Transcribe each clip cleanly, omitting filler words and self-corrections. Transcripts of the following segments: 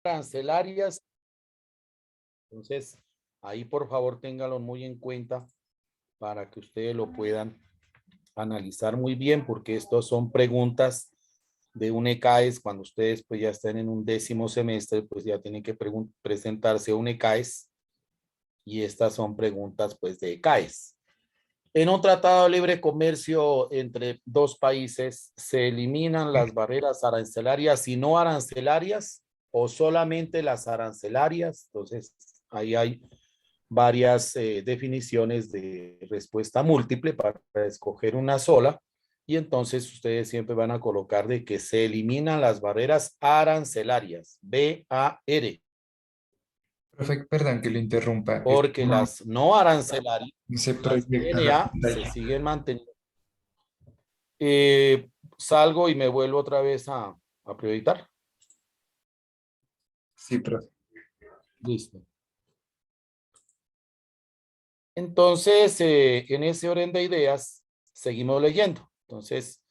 arancelarias. Entonces, ahí por favor ténganlo muy en cuenta para que ustedes lo puedan analizar muy bien, porque estos son preguntas de un ECAES. Cuando ustedes pues ya estén en un 10º semestre, pues ya tienen que presentarse un ECAES, y estas son preguntas pues de ECAES. En un tratado de libre comercio entre dos países, ¿se eliminan las barreras arancelarias y no arancelarias o solamente las arancelarias? Entonces, ahí hay varias definiciones de respuesta múltiple para escoger una sola, y entonces ustedes siempre van a colocar de que se eliminan las barreras arancelarias, B-A-R, Profe, perdón que lo interrumpa. porque las no arancelarias, No se las proyecta la NA, se pantalla. siguen manteniendo. Salgo y me vuelvo otra vez a prioritar. Sí, profe. Listo. Entonces, en ese orden de ideas, seguimos leyendo. Entonces,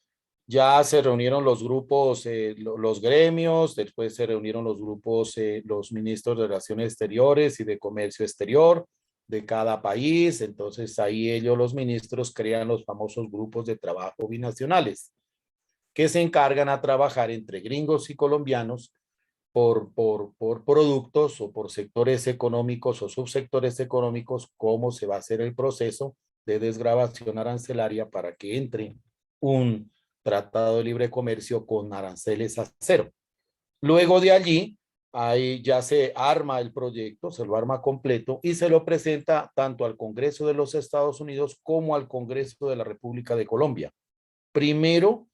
ya se reunieron los grupos, los gremios, después se reunieron los grupos, los ministros de Relaciones Exteriores y de Comercio Exterior de cada país. Entonces, ahí ellos, los ministros, crean los famosos grupos de trabajo binacionales, que se encargan a trabajar entre gringos y colombianos por productos o por sectores económicos o subsectores económicos, cómo se va a hacer el proceso de desgravación arancelaria para que entre un tratado de libre comercio con aranceles a cero. Luego de allí, ahí ya se arma el proyecto, se lo arma completo y se lo presenta tanto al Congreso de los Estados Unidos como al Congreso de la República de Colombia. Primero,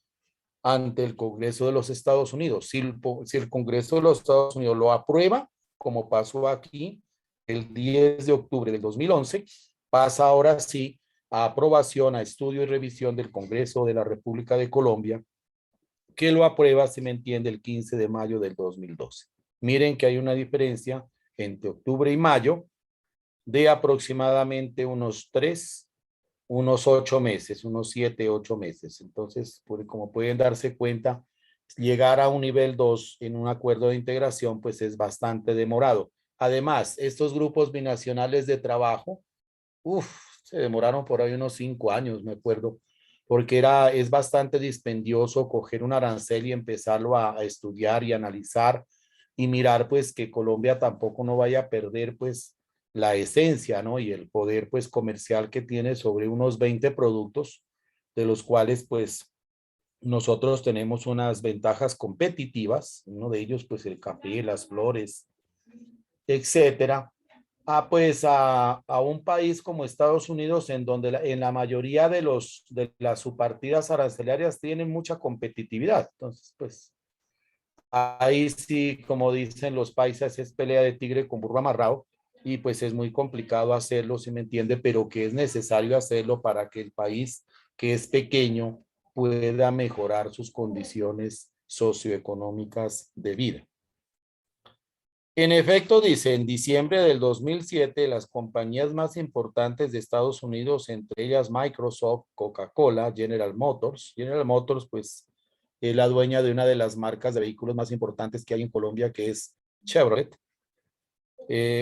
ante el Congreso de los Estados Unidos. Si el Congreso de los Estados Unidos lo aprueba, como pasó aquí el 10 de octubre del 2011, pasa ahora sí a aprobación, a estudio y revisión del Congreso de la República de Colombia, que lo aprueba, si me entiende, el 15 de mayo del 2012. Miren que hay una diferencia entre octubre y mayo de aproximadamente unos 8 meses, unos 7, 8 meses. Entonces, como pueden darse cuenta, llegar a un nivel 2 en un acuerdo de integración, pues es bastante demorado. Además, estos grupos binacionales de trabajo, se demoraron por ahí unos 5 años, me acuerdo, porque es bastante dispendioso coger un arancel y empezarlo a estudiar y analizar y mirar pues que Colombia tampoco no vaya a perder pues la esencia, ¿no? Y el poder pues comercial que tiene sobre unos 20 productos, de los cuales pues nosotros tenemos unas ventajas competitivas, uno de ellos pues el café, las flores, etcétera, pues a un país como Estados Unidos, en donde en la mayoría de las subpartidas arancelarias tienen mucha competitividad. Entonces, pues ahí sí, como dicen los paisas, es pelea de tigre con burro amarrado, y pues es muy complicado hacerlo, si me entiende, pero que es necesario hacerlo para que el país, que es pequeño, pueda mejorar sus condiciones socioeconómicas de vida. En efecto, dice, en diciembre del 2007, las compañías más importantes de Estados Unidos, entre ellas Microsoft, Coca-Cola, General Motors, pues, es la dueña de una de las marcas de vehículos más importantes que hay en Colombia, que es Chevrolet.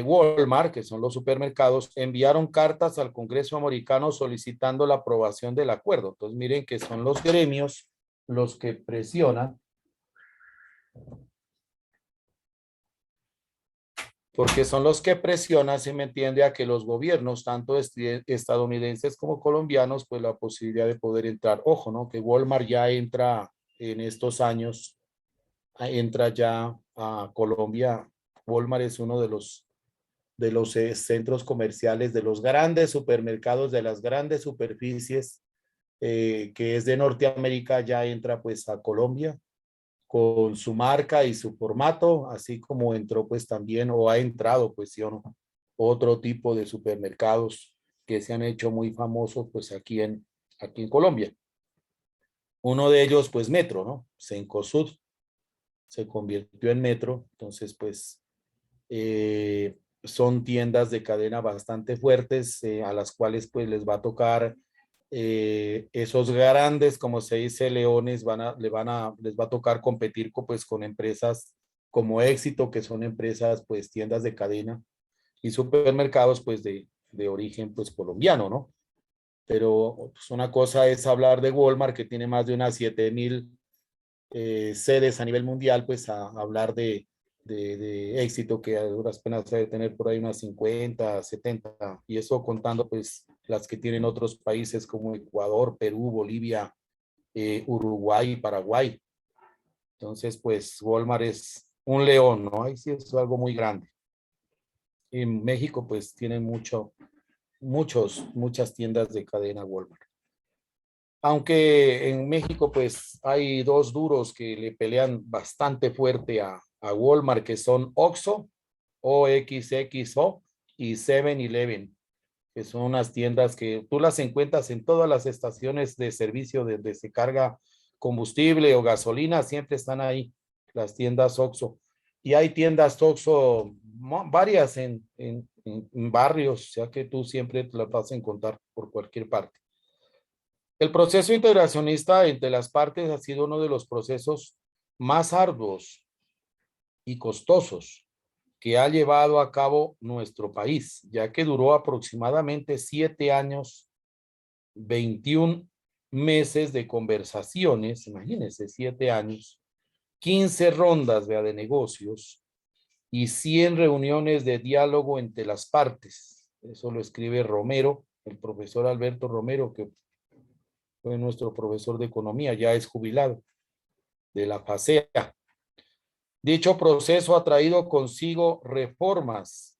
Walmart, que son los supermercados, enviaron cartas al Congreso americano solicitando la aprobación del acuerdo. Entonces, miren que son los gremios los que presionan, porque son los que presionan, se me entiende, a que los gobiernos, tanto estadounidenses como colombianos, pues la posibilidad de poder entrar. Ojo, ¿no? Que Walmart ya entra en estos años, entra ya a Colombia. Walmart es uno de los centros comerciales, de los grandes supermercados, de las grandes superficies, que es de Norteamérica, ya entra pues a Colombia con su marca y su formato, así como entró pues también, o ha entrado pues sí o no, otro tipo de supermercados que se han hecho muy famosos pues aquí en Colombia. Uno de ellos pues Metro, ¿no? Cencosud se convirtió en Metro. Entonces pues son tiendas de cadena bastante fuertes, a las cuales pues les va a tocar, esos grandes, como se dice, leones, les va a tocar competir pues con empresas como Éxito, que son empresas, pues tiendas de cadena, y supermercados, pues de origen, pues colombiano, ¿no? Pero pues, una cosa es hablar de Walmart, que tiene más de unas 7,000 sedes a nivel mundial, pues a hablar de Éxito, que a duras penas debe tener por ahí unas 50, 70, y eso contando pues las que tienen otros países como Ecuador, Perú, Bolivia, Uruguay y Paraguay. Entonces, pues Walmart es un león, ¿no? Ahí sí es algo muy grande. En México, pues tienen muchas tiendas de cadena Walmart. Aunque en México, pues hay dos duros que le pelean bastante fuerte a Walmart, que son Oxxo, OXXO, y 7-Eleven, que son unas tiendas que tú las encuentras en todas las estaciones de servicio donde se carga combustible o gasolina, siempre están ahí las tiendas Oxxo. Y hay tiendas Oxxo, varias en barrios, o sea que tú siempre te las vas a encontrar por cualquier parte. El proceso integracionista entre las partes ha sido uno de los procesos más arduos y costosos que ha llevado a cabo nuestro país, ya que duró aproximadamente 7 años, 21 meses de conversaciones, imagínense, 7 años, 15 rondas de negocios y 100 reuniones de diálogo entre las partes. Eso lo escribe Romero, el profesor Alberto Romero, que fue nuestro profesor de economía, ya es jubilado de la FASEA. Dicho proceso ha traído consigo reformas,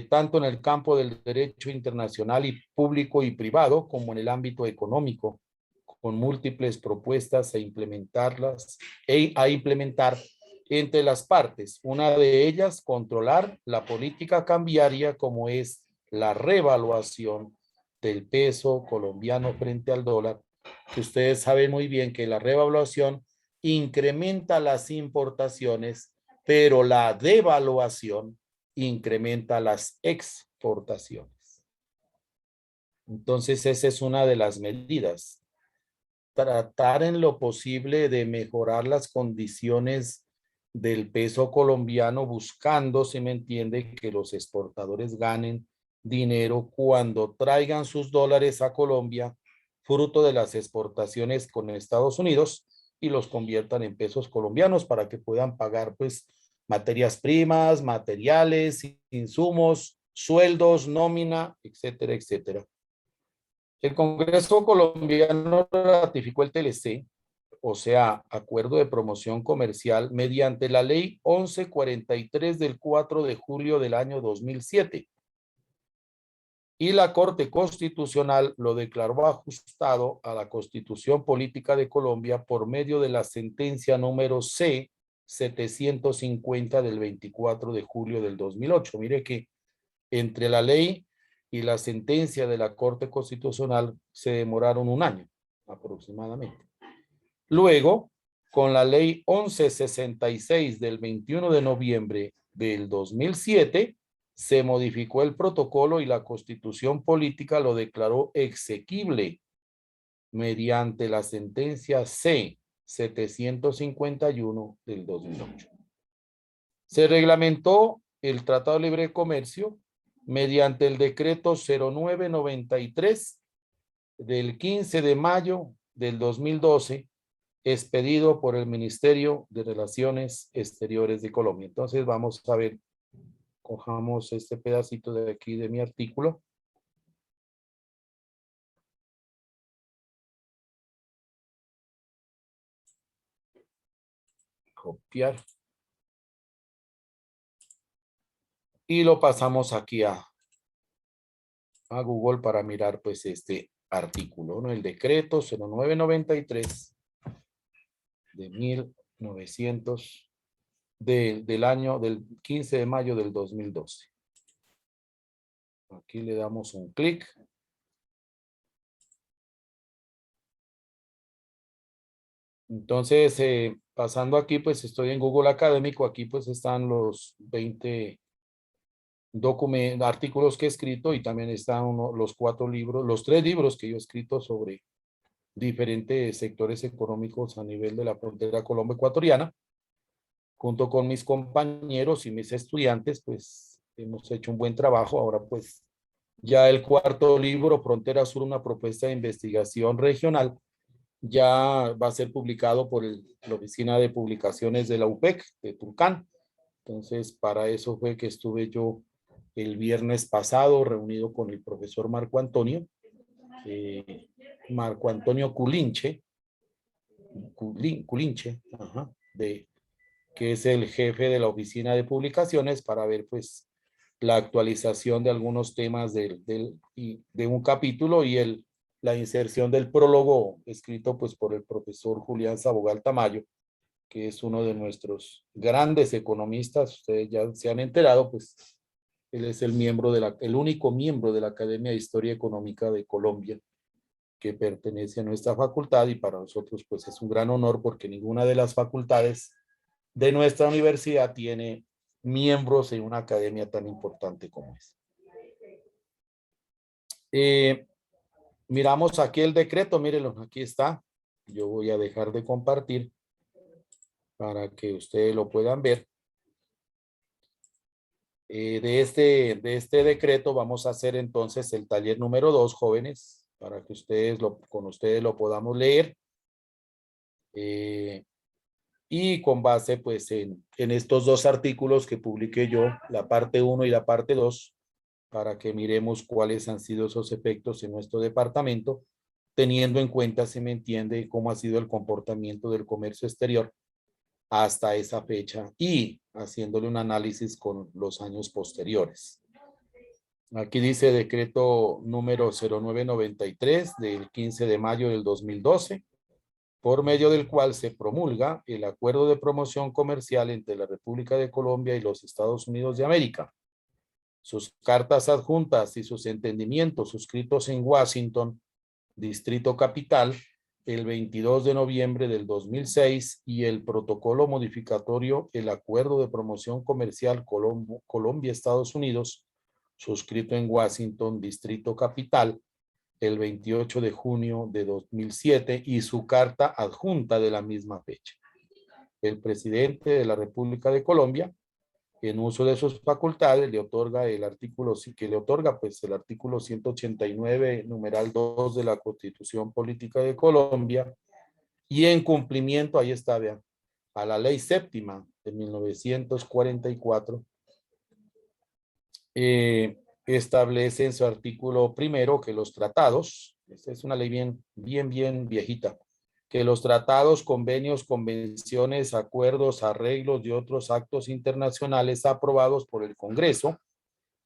tanto en el campo del derecho internacional y público y privado, como en el ámbito económico, con múltiples propuestas a implementar entre las partes. Una de ellas, controlar la política cambiaria, como es la revaluación del peso colombiano frente al dólar, que ustedes saben muy bien que la revaluación incrementa las importaciones, pero la devaluación incrementa las exportaciones. Entonces, esa es una de las medidas. Tratar en lo posible de mejorar las condiciones del peso colombiano, buscando, si me entiende, que los exportadores ganen dinero cuando traigan sus dólares a Colombia, fruto de las exportaciones con Estados Unidos, y los conviertan en pesos colombianos para que puedan pagar pues materias primas, materiales, insumos, sueldos, nómina, etcétera, etcétera. El Congreso colombiano ratificó el TLC, o sea, Acuerdo de Promoción Comercial, mediante la Ley 1143 del 4 de julio del año 2007. Y la Corte Constitucional lo declaró ajustado a la Constitución Política de Colombia por medio de la sentencia número C 750 del 24 de julio del 2008. Mire que entre la ley y la sentencia de la Corte Constitucional se demoraron un año aproximadamente. Luego, con la ley 1166 del 21 de noviembre del 2007, se modificó el protocolo y la Constitución Política lo declaró exequible mediante la sentencia C 751 del 2008. Se reglamentó el Tratado de Libre Comercio mediante el decreto 0993 del 15 de mayo del 2012, expedido por el Ministerio de Relaciones Exteriores de Colombia. Entonces vamos a ver, cojamos este pedacito de aquí de mi artículo. Copiar. Y lo pasamos aquí a Google para mirar pues este artículo, ¿no? El decreto 0993 de 1900 del año del 15 de mayo del 2012. Aquí le damos un clic. Entonces, pasando aquí, pues estoy en Google Académico. Aquí pues están los 20 artículos que he escrito, y también están los 4 libros, los 3 libros que yo he escrito sobre diferentes sectores económicos a nivel de la frontera colombo-ecuatoriana. junto con mis compañeros y mis estudiantes, pues hemos hecho un buen trabajo. Ahora pues ya el cuarto libro, Frontera Sur, una propuesta de investigación regional, ya va a ser publicado por la Oficina de Publicaciones de la UPEC, de Tulcán. Entonces, para eso fue que estuve yo el viernes pasado reunido con el profesor eh, Marco Antonio Culinche, ajá, que es el jefe de la Oficina de Publicaciones, para ver pues la actualización de algunos temas de un capítulo y la inserción del prólogo escrito pues por el profesor Julián Sabogal Tamayo, que es uno de nuestros grandes economistas. Ustedes ya se han enterado, pues él es el único miembro de la Academia de Historia Económica de Colombia que pertenece a nuestra facultad, y para nosotros pues es un gran honor porque ninguna de las facultades de nuestra universidad tiene miembros en una academia tan importante como es. Miramos aquí el decreto, mírenlo, aquí está. Yo voy a dejar de compartir para que ustedes lo puedan ver. De este decreto vamos a hacer entonces el taller número 2, jóvenes, para que con ustedes lo podamos leer. Y con base pues en estos dos artículos que publiqué yo, la parte 1 y la parte 2, para que miremos cuáles han sido esos efectos en nuestro departamento, teniendo en cuenta, se me entiende, cómo ha sido el comportamiento del comercio exterior hasta esa fecha y haciéndole un análisis con los años posteriores. Aquí dice decreto número 0993 del 15 de mayo del 2012, por medio del cual se promulga el Acuerdo de Promoción Comercial entre la República de Colombia y los Estados Unidos de América, sus cartas adjuntas y sus entendimientos suscritos en Washington, Distrito Capital, el 22 de noviembre del 2006, y el protocolo modificatorio, el Acuerdo de Promoción Comercial Colombia-Estados Unidos, suscrito en Washington, Distrito Capital, el 28 de junio de 2007, y su carta adjunta de la misma fecha. El presidente de la República de Colombia, en uso de sus facultades, le otorga el artículo 189, numeral 2 de la Constitución Política de Colombia, y en cumplimiento, ahí está, vean, a la Ley Séptima de 1944, establece en su artículo primero que los tratados, esta es una ley bien viejita, que los tratados, convenios, convenciones, acuerdos, arreglos y otros actos internacionales aprobados por el Congreso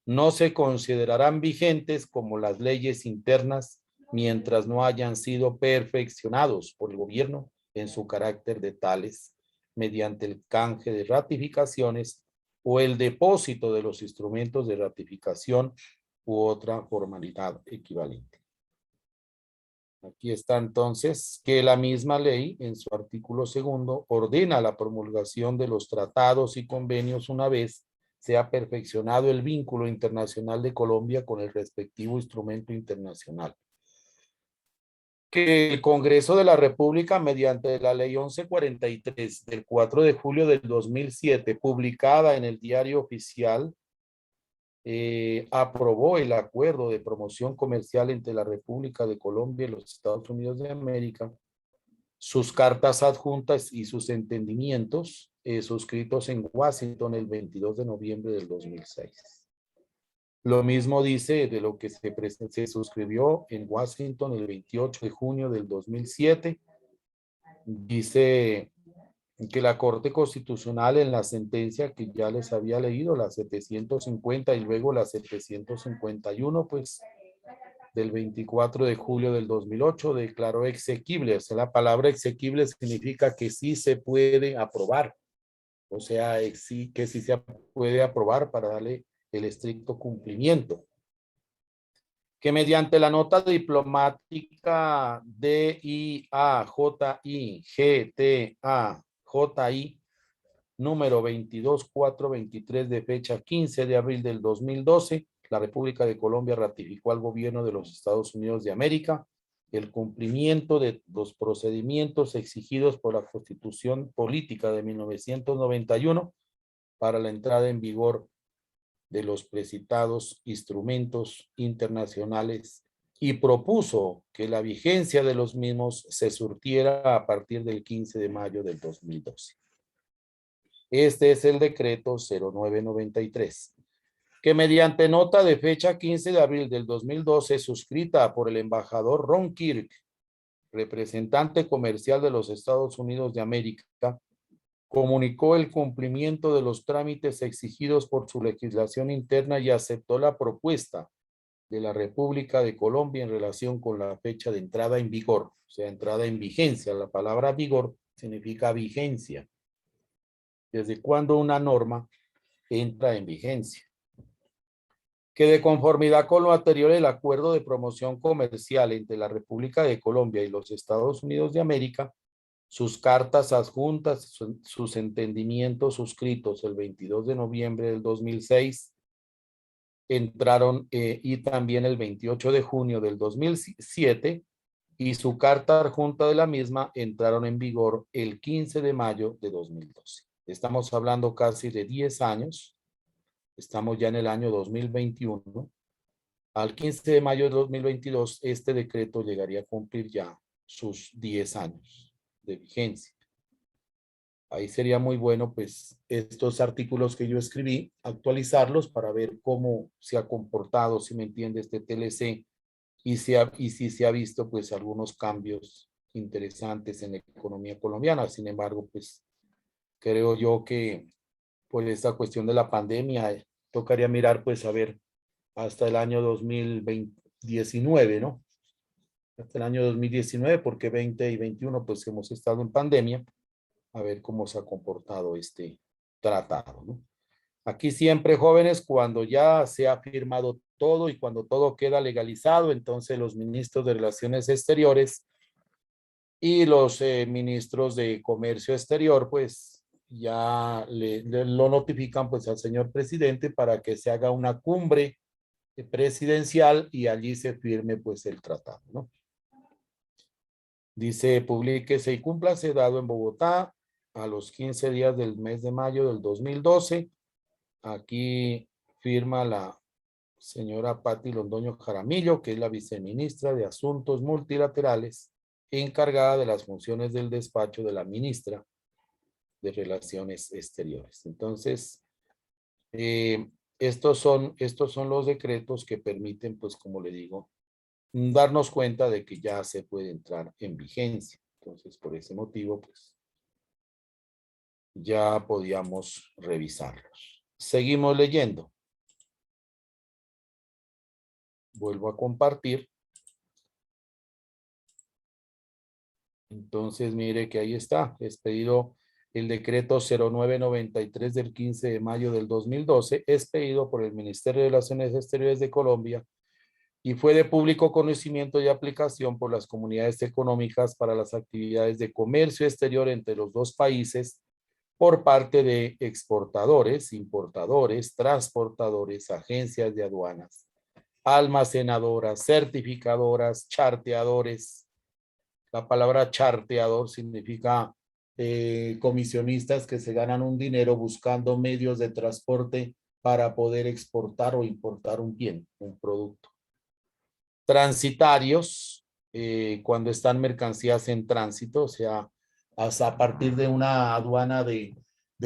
no se considerarán vigentes como las leyes internas mientras no hayan sido perfeccionados por el gobierno en su carácter de tales, mediante el canje de ratificaciones o el depósito de los instrumentos de ratificación u otra formalidad equivalente. Aquí está entonces que la misma ley, en su artículo 2, ordena la promulgación de los tratados y convenios una vez se ha perfeccionado el vínculo internacional de Colombia con el respectivo instrumento internacional. Que el Congreso de la República, mediante la Ley 1143 del 4 de julio del 2007, publicada en el Diario Oficial, aprobó el Acuerdo de Promoción Comercial entre la República de Colombia y los Estados Unidos de América, sus cartas adjuntas y sus entendimientos suscritos en Washington el 22 de noviembre del 2006. Lo mismo dice de lo que se suscribió en Washington el 28 de junio del 2007. Dice que la Corte Constitucional, en la sentencia que ya les había leído, la 750 y luego la 751, pues del 24 de julio del 2008, declaró exequible. O sea, la palabra exequible significa que sí se puede aprobar. O sea, que sí se puede aprobar para darle el estricto cumplimiento. Que mediante la nota diplomática DIAJIGTAJI número 22423 de fecha 15 de abril del 2012, la República de Colombia ratificó al gobierno de los Estados Unidos de América el cumplimiento de los procedimientos exigidos por la Constitución Política de 1991 para la entrada en vigor de los precitados instrumentos internacionales y propuso que la vigencia de los mismos se surtiera a partir del 15 de mayo del 2012. Este es el decreto 0993, que mediante nota de fecha 15 de abril del 2012, suscrita por el embajador Ron Kirk, representante comercial de los Estados Unidos de América, comunicó el cumplimiento de los trámites exigidos por su legislación interna y aceptó la propuesta de la República de Colombia en relación con la fecha de entrada en vigor, o sea, entrada en vigencia. La palabra vigor significa vigencia. ¿Desde cuándo una norma entra en vigencia? Que de conformidad con lo anterior, el acuerdo de promoción comercial entre la República de Colombia y los Estados Unidos de América, sus cartas adjuntas, sus entendimientos suscritos el 22 de noviembre del 2006, entraron y también el 28 de junio del 2007 y su carta adjunta de la misma entraron en vigor el 15 de mayo de 2012. Estamos hablando casi de 10 años. Estamos ya en el año 2021. Al 15 de mayo de 2022, este decreto llegaría a cumplir ya sus 10 años de vigencia. Ahí sería muy bueno, pues, estos artículos que yo escribí, actualizarlos para ver cómo se ha comportado, si me entiende, este TLC y si se ha visto, pues, algunos cambios interesantes en la economía colombiana. Sin embargo, pues, creo yo que por esta cuestión de la pandemia, tocaría mirar, pues, a ver, hasta el año 2019, ¿no? Hasta el año 2019, porque 20 y 21, pues, hemos estado en pandemia, a ver cómo se ha comportado este tratado, ¿no? Aquí siempre, jóvenes, cuando ya se ha firmado todo y cuando todo queda legalizado, entonces los ministros de Relaciones Exteriores y los ministros de Comercio Exterior, pues ya lo notifican pues al señor presidente para que se haga una cumbre presidencial y allí se firme pues el tratado, ¿no? Dice, publíquese y cúmplase dado en Bogotá a los 15 días del mes de mayo del 2012. Aquí firma la señora Patti Londoño Jaramillo, que es la viceministra de Asuntos Multilaterales, encargada de las funciones del despacho de la ministra de Relaciones Exteriores. Entonces, estos son los decretos que permiten, pues como le digo, darnos cuenta de que ya se puede entrar en vigencia. Entonces, por ese motivo, pues, ya podíamos revisarlos. Seguimos leyendo. Vuelvo a compartir. Entonces, mire que ahí está, expedido el decreto 0993 del 15 de mayo del 2012, expedido por el Ministerio de Relaciones Exteriores de Colombia y fue de público conocimiento y aplicación por las comunidades económicas para las actividades de comercio exterior entre los dos países por parte de exportadores, importadores, transportadores, agencias de aduanas, almacenadoras, certificadoras, charteadores. La palabra charteador significa comisionistas que se ganan un dinero buscando medios de transporte para poder exportar o importar un bien, un producto. Transitarios, cuando están mercancías en tránsito, o sea, hasta a partir de una aduana de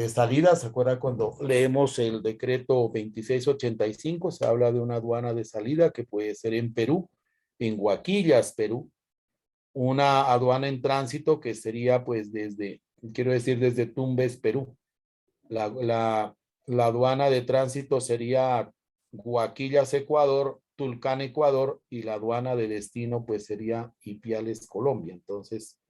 salida. ¿Se acuerda cuando leemos el decreto 2685? Se habla de una aduana de salida que puede ser en Perú, en Huaquillas, Perú. Una aduana en tránsito que sería pues desde, quiero decir, desde Tumbes, Perú. La aduana de tránsito sería Huaquillas, Ecuador, Tulcán, Ecuador, y la aduana de destino pues sería Ipiales, Colombia. Entonces,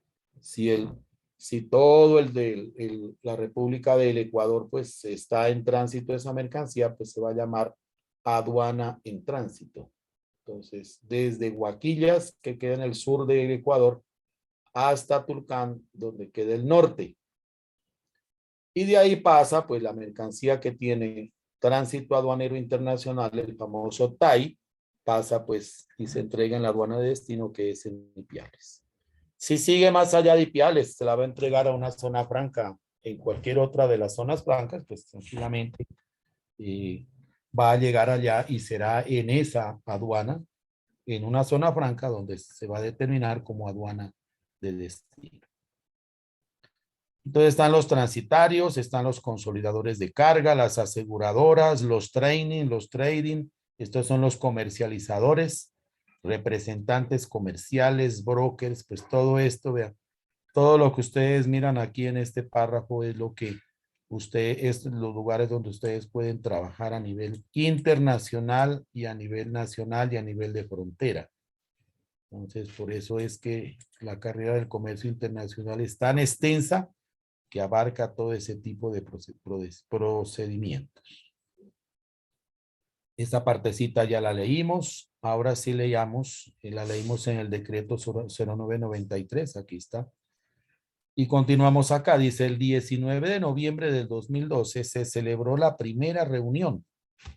si todo la República del Ecuador pues está en tránsito esa mercancía, pues se va a llamar aduana en tránsito. Entonces, desde Huaquillas, que queda en el sur del Ecuador, hasta Tulcán, donde queda el norte. Y de ahí pasa, pues, la mercancía que tiene tránsito aduanero internacional, el famoso TAI, pasa pues y se entrega en la aduana de destino, que es en Ipiales. Si sigue más allá de Ipiales, se la va a entregar a una zona franca en cualquier otra de las zonas francas, pues tranquilamente va a llegar allá y será en esa aduana, en una zona franca, donde se va a determinar como aduana de destino. Entonces están los transitarios, están los consolidadores de carga, las aseguradoras, los trading, estos son los comercializadores, representantes comerciales, brokers, pues todo esto, vean, todo lo que ustedes miran aquí en este párrafo es lo que es los lugares donde ustedes pueden trabajar a nivel internacional y a nivel nacional y a nivel de frontera. Entonces, por eso es que la carrera del comercio internacional es tan extensa que abarca todo ese tipo de procedimientos. Esta partecita ya la leímos. Ahora sí leíamos, la leímos en el decreto 0993, aquí está. Y continuamos acá, dice, el 19 de noviembre del 2012 se celebró la primera reunión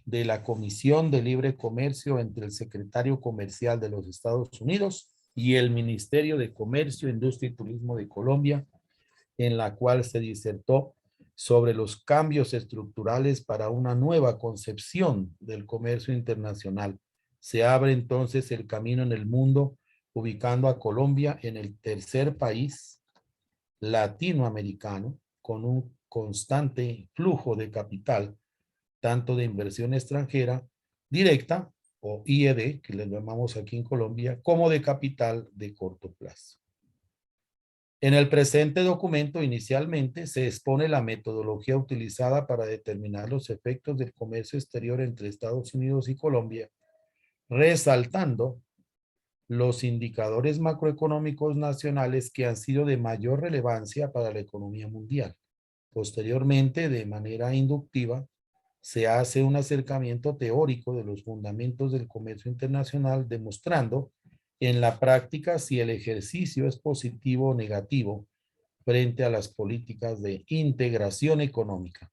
de la Comisión de Libre Comercio entre el secretario comercial de los Estados Unidos y el Ministerio de Comercio, Industria y Turismo de Colombia, en la cual se disertó sobre los cambios estructurales para una nueva concepción del comercio internacional. Se abre entonces el camino en el mundo, ubicando a Colombia en el tercer país latinoamericano con un constante flujo de capital, tanto de inversión extranjera directa o IED, que le llamamos aquí en Colombia, como de capital de corto plazo. En el presente documento, inicialmente, se expone la metodología utilizada para determinar los efectos del comercio exterior entre Estados Unidos y Colombia, resaltando los indicadores macroeconómicos nacionales que han sido de mayor relevancia para la economía mundial. Posteriormente, de manera inductiva, se hace un acercamiento teórico de los fundamentos del comercio internacional, demostrando en la práctica si el ejercicio es positivo o negativo frente a las políticas de integración económica.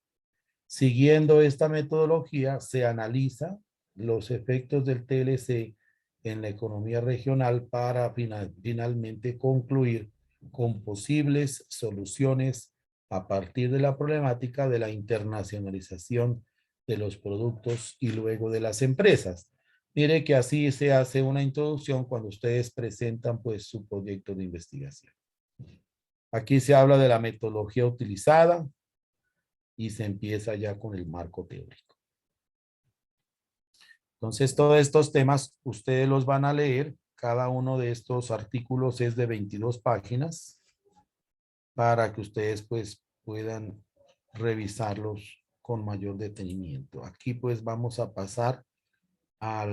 Siguiendo esta metodología, se analiza los efectos del TLC en la economía regional para finalmente concluir con posibles soluciones a partir de la problemática de la internacionalización de los productos y luego de las empresas. Mire que así se hace una introducción cuando ustedes presentan pues su proyecto de investigación. Aquí se habla de la metodología utilizada y se empieza ya con el marco teórico. Entonces, todos estos temas ustedes los van a leer. Cada uno de estos artículos es de 22 páginas para que ustedes pues puedan revisarlos con mayor detenimiento. Aquí pues vamos a pasar a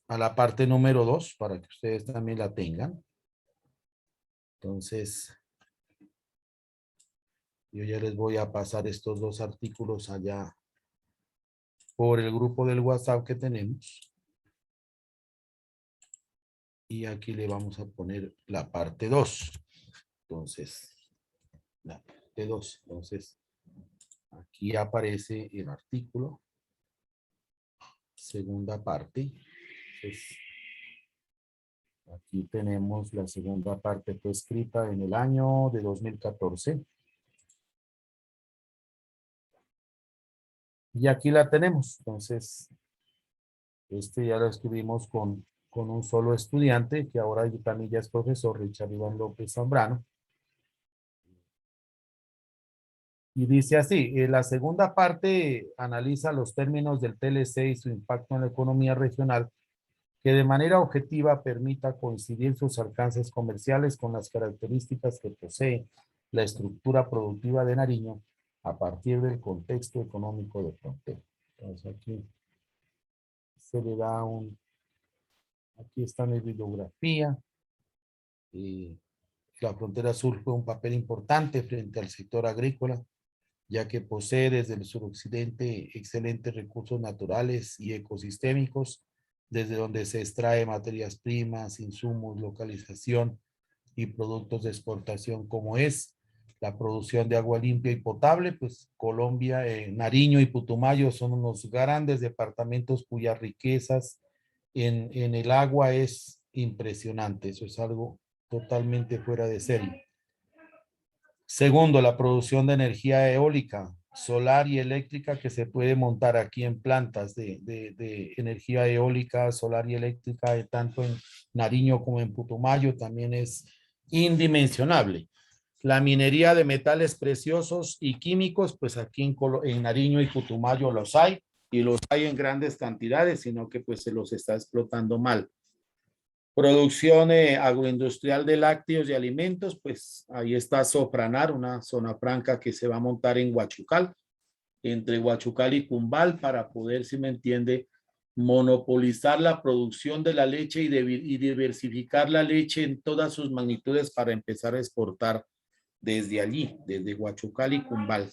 la parte número 2 para que ustedes también la tengan. Entonces, yo ya les voy a pasar estos dos artículos allá por el grupo del WhatsApp que tenemos. Y aquí le vamos a poner la parte 2. Entonces, la parte 2. Entonces, aquí aparece el artículo. Segunda parte. Entonces, aquí tenemos la segunda parte, fue escrita en el año de 2014. Y aquí la tenemos. Entonces, este ya lo escribimos con un solo estudiante, que ahora también ya es profesor, Richard Iván López Zambrano. Y dice así, la segunda parte analiza los términos del TLC y su impacto en la economía regional, que de manera objetiva permita coincidir sus alcances comerciales con las características que posee la estructura productiva de Nariño a partir del contexto económico de frontera. Entonces aquí se le da aquí está mi bibliografía. La frontera sur fue un papel importante frente al sector agrícola, ya que posee desde el suroccidente excelentes recursos naturales y ecosistémicos, desde donde se extrae materias primas, insumos, localización y productos de exportación, como es la producción de agua limpia y potable, pues Colombia, Nariño y Putumayo son unos grandes departamentos cuyas riquezas en el agua es impresionante. Eso es algo totalmente fuera de serie. Segundo, la producción de energía eólica, solar y eléctrica que se puede montar aquí en plantas de energía eólica, solar y eléctrica, tanto en Nariño como en Putumayo, también es indimensionable. La minería de metales preciosos y químicos, pues aquí en Nariño y Putumayo los hay, y los hay en grandes cantidades, sino que pues se los está explotando mal. Producción agroindustrial de lácteos y alimentos, pues ahí está Sofranar, una zona franca que se va a montar en Huachucal, entre Huachucal y Cumbal, para poder, si me entiende, monopolizar la producción de la leche y diversificar la leche en todas sus magnitudes para empezar a exportar desde allí, desde Huachucal y Cumbal.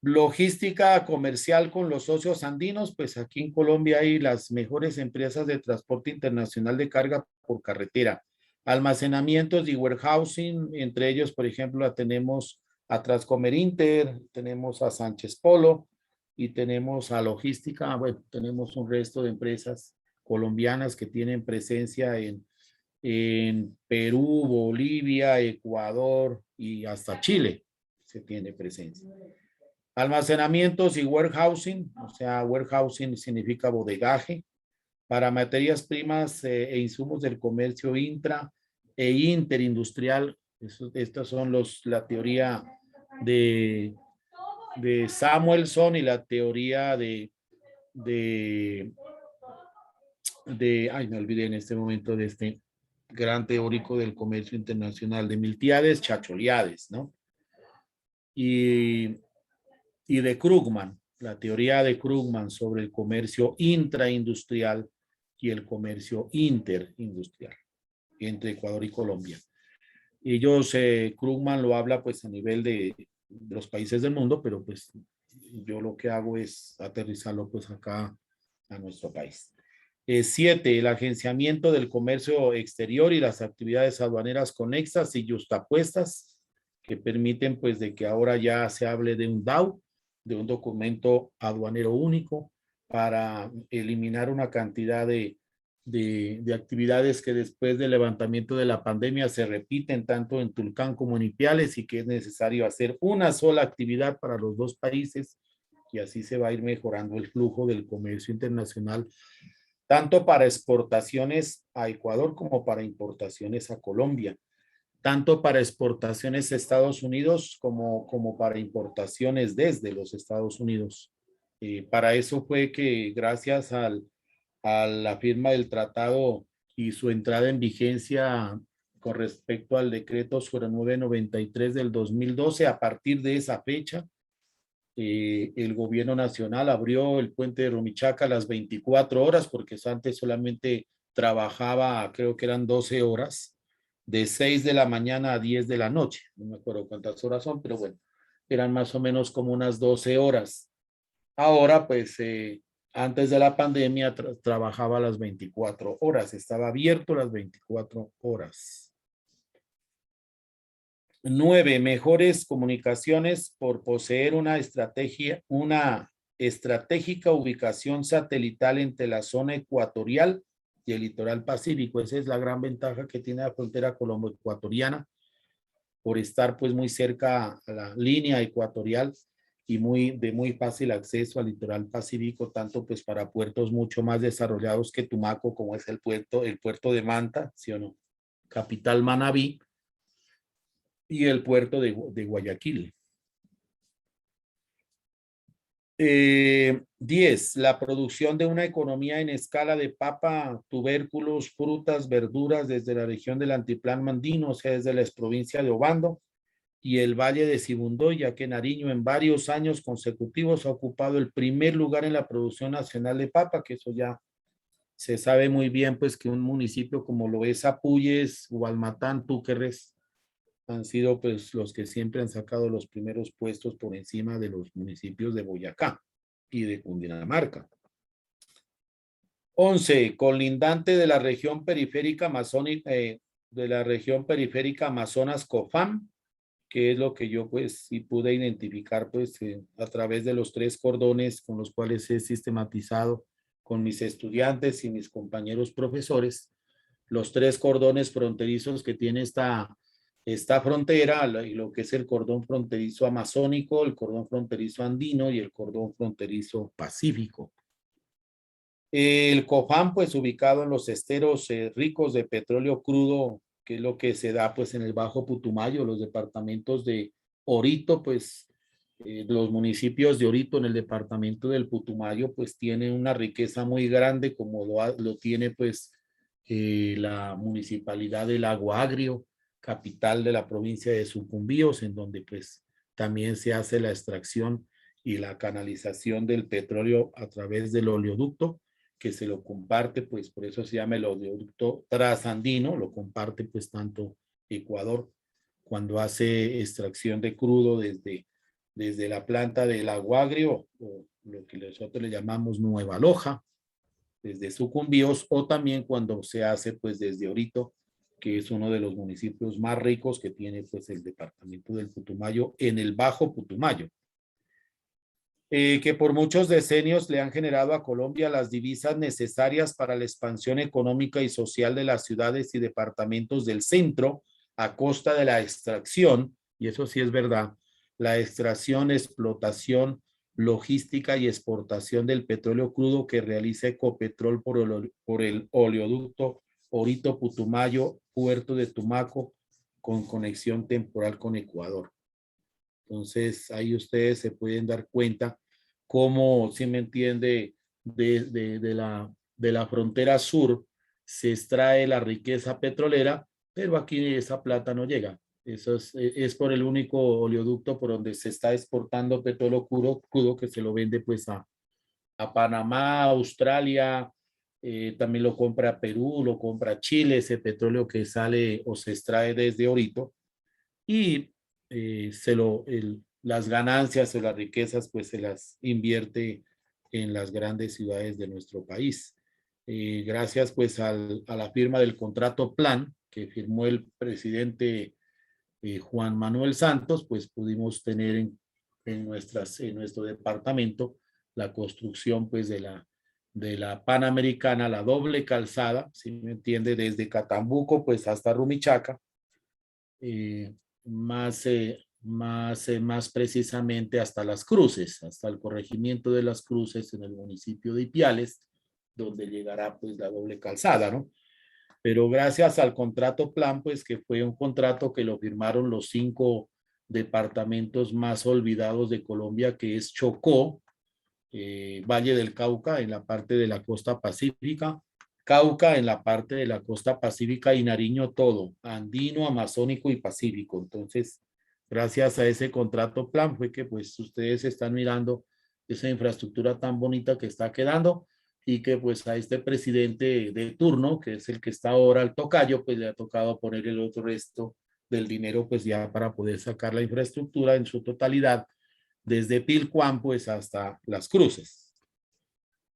Logística comercial con los socios andinos, pues aquí en Colombia hay las mejores empresas de transporte internacional de carga por carretera. Almacenamientos y warehousing, entre ellos, por ejemplo, la tenemos a Transcomer Inter, tenemos a Sánchez Polo y tenemos a Logística. Bueno, tenemos un resto de empresas colombianas que tienen presencia en Perú, Bolivia, Ecuador y hasta Chile se tiene presencia. Almacenamientos y warehousing, o sea, warehousing significa bodegaje para materias primas e insumos del comercio intra e interindustrial. Estas son la teoría de, de Samuelson y la teoría ay, me olvidé en este momento de este gran teórico del comercio internacional, de Miltiades Chacholiades, ¿no? Y de Krugman, la teoría de Krugman sobre el comercio intraindustrial y el comercio interindustrial entre Ecuador y Colombia. Ellos, Krugman lo habla pues a nivel de los países del mundo, pero pues yo lo que hago es aterrizarlo pues acá a nuestro país. 7, el agenciamiento del comercio exterior y las actividades aduaneras conexas y justapuestas que permiten pues de que ahora ya se hable de un DAU, de un documento aduanero único, para eliminar una cantidad de actividades que después del levantamiento de la pandemia se repiten tanto en Tulcán como en Ipiales, y que es necesario hacer una sola actividad para los dos países, y así se va a ir mejorando el flujo del comercio internacional, tanto para exportaciones a Ecuador como para importaciones a Colombia, tanto para exportaciones a Estados Unidos como para importaciones desde los Estados Unidos. Para eso fue que gracias a la firma del tratado y su entrada en vigencia con respecto al decreto 0993 del 2012, a partir de esa fecha, el gobierno nacional abrió el puente de Rumichaca a las 24 horas, porque antes solamente trabajaba, creo que eran 12 horas, de 6 de la mañana a 10 de la noche. No me acuerdo cuántas horas son, pero bueno, eran más o menos como unas 12 horas. Ahora, pues, antes de la pandemia trabajaba las 24 horas, estaba abierto las 24 horas. 9, mejores comunicaciones por poseer una estratégica ubicación satelital entre la zona ecuatorial y el litoral pacífico. Esa es la gran ventaja que tiene la frontera colombo-ecuatoriana, por estar pues muy cerca a la línea ecuatorial y de muy fácil acceso al litoral pacífico, tanto pues para puertos mucho más desarrollados que Tumaco, como es el puerto de Manta, ¿sí o no? Capital Manabí, y el puerto de Guayaquil. 10, la producción de una economía en escala de papa, tubérculos, frutas, verduras desde la región del Altiplano Andino, o sea, desde la provincia de Obando y el Valle de Sibundoy, ya que Nariño en varios años consecutivos ha ocupado el primer lugar en la producción nacional de papa, que eso ya se sabe muy bien, pues que un municipio como lo es Apuyes, Gualmatán, Túquerres, han sido pues los que siempre han sacado los primeros puestos por encima de los municipios de Boyacá y de Cundinamarca. 11, colindante de la región periférica amazónica, de la región periférica Amazonas COFAM, que es lo que yo pues sí pude identificar pues a través de los tres cordones con los cuales he sistematizado con mis estudiantes y mis compañeros profesores, los tres cordones fronterizos que tiene esta frontera, y lo que es el cordón fronterizo amazónico, el cordón fronterizo andino y el cordón fronterizo pacífico. El COFAM, pues ubicado en los esteros ricos de petróleo crudo, que es lo que se da pues en el Bajo Putumayo, los departamentos de Orito, pues los municipios de Orito en el departamento del Putumayo, pues tienen una riqueza muy grande, como lo tiene pues la municipalidad del Lago Agrio, capital de la provincia de Sucumbíos, en donde pues también se hace la extracción y la canalización del petróleo a través del oleoducto que se lo comparte, pues por eso se llama el oleoducto trasandino, lo comparte pues tanto Ecuador cuando hace extracción de crudo desde la planta del Lago Agrio, o lo que nosotros le llamamos Nueva Loja, desde Sucumbíos, o también cuando se hace pues desde Orito, que es uno de los municipios más ricos que tiene pues el departamento del Putumayo en el Bajo Putumayo. Que por muchos decenios le han generado a Colombia las divisas necesarias para la expansión económica y social de las ciudades y departamentos del centro a costa de la extracción, y eso sí es verdad, la extracción, explotación, logística y exportación del petróleo crudo que realiza Ecopetrol por el oleoducto Orito Putumayo, Puerto de Tumaco, con conexión temporal con Ecuador. Entonces, ahí ustedes se pueden dar cuenta cómo, si me entiende, de la frontera sur se extrae la riqueza petrolera, pero aquí esa plata no llega. Eso es por el único oleoducto por donde se está exportando petróleo crudo que se lo vende pues a Panamá, Australia, también lo compra Perú, lo compra Chile, ese petróleo que sale o se extrae desde Orito y las ganancias o las riquezas pues se las invierte en las grandes ciudades de nuestro país. Gracias pues a la firma del contrato plan que firmó el presidente Juan Manuel Santos, pues pudimos tener en nuestro departamento la construcción pues de la Panamericana, la doble calzada, si me entiende, desde Catambuco pues hasta Rumichaca, eh, más precisamente hasta Las Cruces, hasta el corregimiento de Las Cruces en el municipio de Ipiales, donde llegará pues la doble calzada, ¿no? Pero gracias al contrato plan, pues que fue un contrato que lo firmaron los 5 departamentos más olvidados de Colombia, que es Chocó, Valle del Cauca en la parte de la costa pacífica, Cauca en la parte de la costa pacífica y Nariño todo, andino, amazónico y pacífico. Entonces, gracias a ese contrato plan fue que pues ustedes están mirando esa infraestructura tan bonita que está quedando y que pues a este presidente de turno, que es el que está ahora al tocayo, pues le ha tocado poner el otro resto del dinero pues ya para poder sacar la infraestructura en su totalidad desde Pilcuán pues hasta Las Cruces.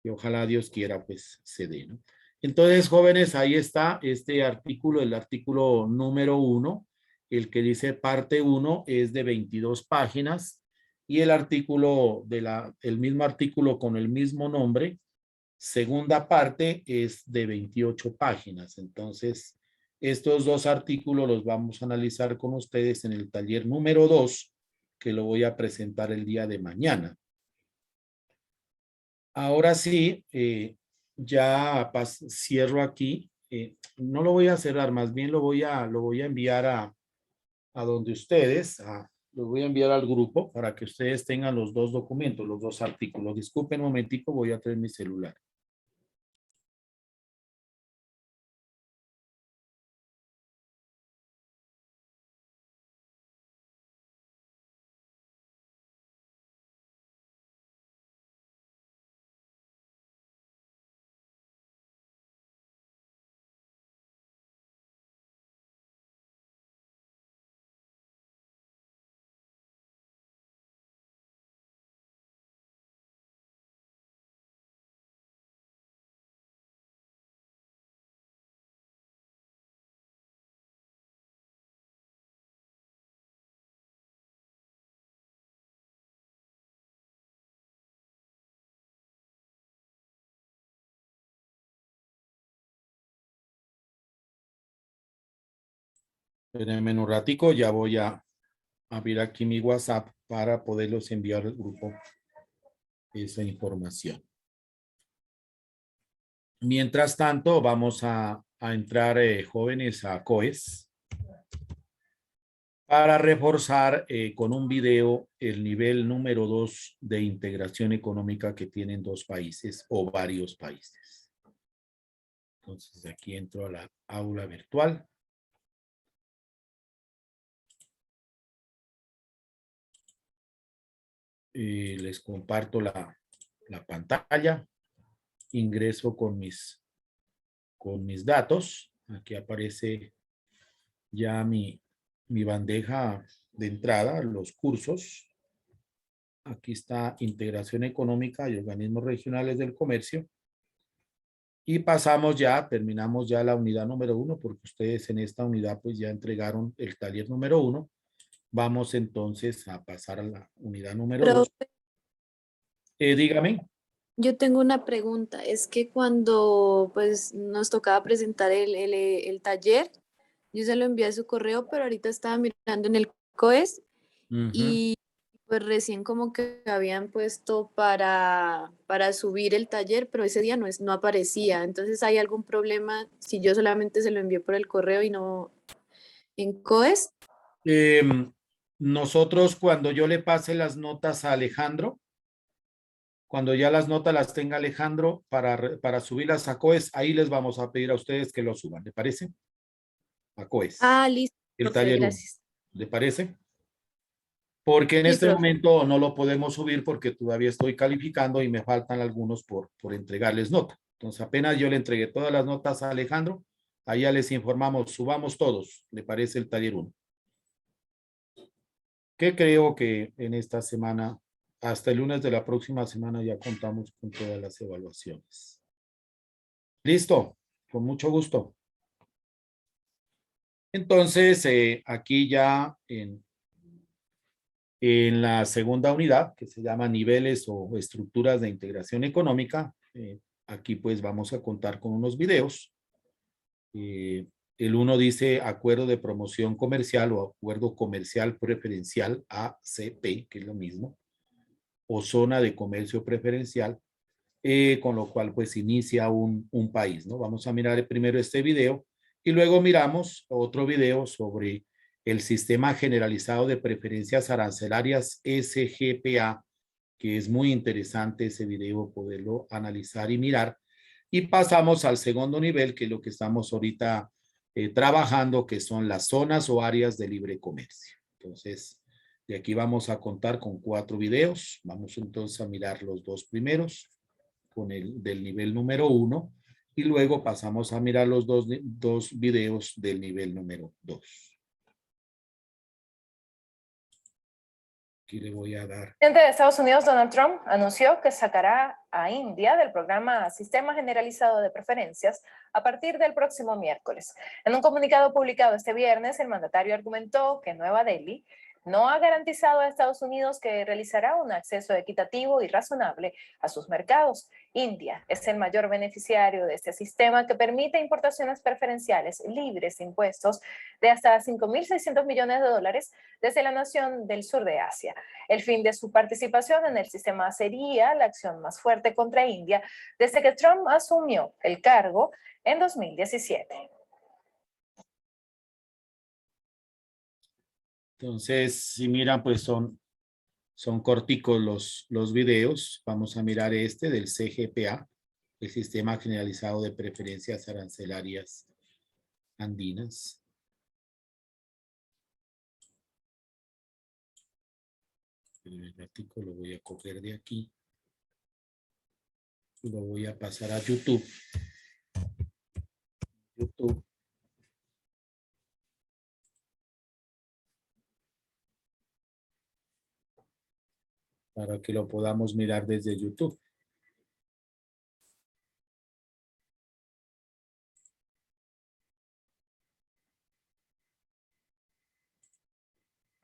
Y ojalá Dios quiera pues se dé, ¿no? Entonces, jóvenes, ahí está este artículo, el artículo número 1, el que dice parte 1 es de 22 páginas y el artículo el mismo artículo con el mismo nombre, segunda parte es de 28 páginas. Entonces, estos dos artículos los vamos a analizar con ustedes en el taller número 2 que lo voy a presentar el día de mañana. Ahora sí, ya cierro aquí. No lo voy a cerrar, más bien lo voy a enviar a donde ustedes, lo voy a enviar al grupo para que ustedes tengan los dos documentos, los dos artículos. Disculpen un momentico, voy a traer mi celular. Espérenme un ratico, ya voy a abrir aquí mi WhatsApp para poderlos enviar al grupo esa información. Mientras tanto, vamos a entrar, jóvenes, a COES para reforzar con un video el nivel número 2 de integración económica que tienen dos países o varios países. Entonces, aquí entro a la aula virtual. Les comparto la pantalla. Ingreso con mis datos. Aquí aparece ya mi bandeja de entrada, los cursos. Aquí está integración económica y organismos regionales del comercio. Y pasamos ya, terminamos ya la unidad número 1, porque ustedes en esta unidad pues ya entregaron el taller número 1. Vamos entonces a pasar a la unidad número 2. Profe, Dígame. yo tengo una pregunta. Es que cuando pues nos tocaba presentar el taller, yo se lo envié a su correo, pero ahorita estaba mirando en el COES Ujú. y pues recién como que habían puesto para subir el taller, pero ese día no aparecía. Entonces, ¿hay algún problema si yo solamente se lo envié por el correo y no en COES? Nosotros, cuando yo le pase las notas a Alejandro, cuando ya las notas las tenga Alejandro para subirlas a COES, ahí les vamos a pedir a ustedes que lo suban. ¿Le parece? A COES. Ah, listo, El profe, taller 1. gracias. ¿Le parece? Porque en Sí, este profe. momento no lo podemos subir porque todavía estoy calificando y me faltan algunos por entregarles nota. Entonces, apenas yo le entregué todas las notas a Alejandro, allá les informamos, subamos todos. ¿Le parece el taller 1? Que creo que en esta semana, hasta el lunes de la próxima semana, ya contamos con todas las evaluaciones. Listo, con mucho gusto. Entonces, aquí ya en la segunda unidad, que se llama niveles o estructuras de integración económica, aquí pues vamos a contar con unos videos. El uno dice acuerdo de promoción comercial o acuerdo comercial preferencial, ACP, que es lo mismo, o zona de comercio preferencial, con lo cual pues inicia un país, ¿no? Vamos a mirar primero este video y luego miramos otro video sobre el sistema generalizado de preferencias arancelarias, SGPA, que es muy interesante ese video poderlo analizar y mirar. Y pasamos al segundo nivel, que es lo que estamos ahorita trabajando, que son las zonas o áreas de libre comercio. Entonces, de aquí vamos a contar con 4 videos. Vamos entonces a mirar los dos primeros con el del nivel número 1 y luego pasamos a mirar los dos videos del nivel número 2. Aquí le voy a dar. El presidente de Estados Unidos, Donald Trump, anunció que sacará a India del programa Sistema Generalizado de Preferencias a partir del próximo miércoles. En un comunicado publicado este viernes, el mandatario argumentó que Nueva Delhi no ha garantizado a Estados Unidos que realizará un acceso equitativo y razonable a sus mercados. India es el mayor beneficiario de este sistema que permite importaciones preferenciales libres de impuestos de hasta $5.600 millones desde la nación del sur de Asia. El fin de su participación en el sistema sería la acción más fuerte contra India desde que Trump asumió el cargo en 2017. Entonces, si miran, pues son corticos los videos. Vamos a mirar este del CGPA, el Sistema Generalizado de Preferencias Arancelarias Andinas. El ratico lo voy a coger de aquí y lo voy a pasar a YouTube. Para que lo podamos mirar desde YouTube.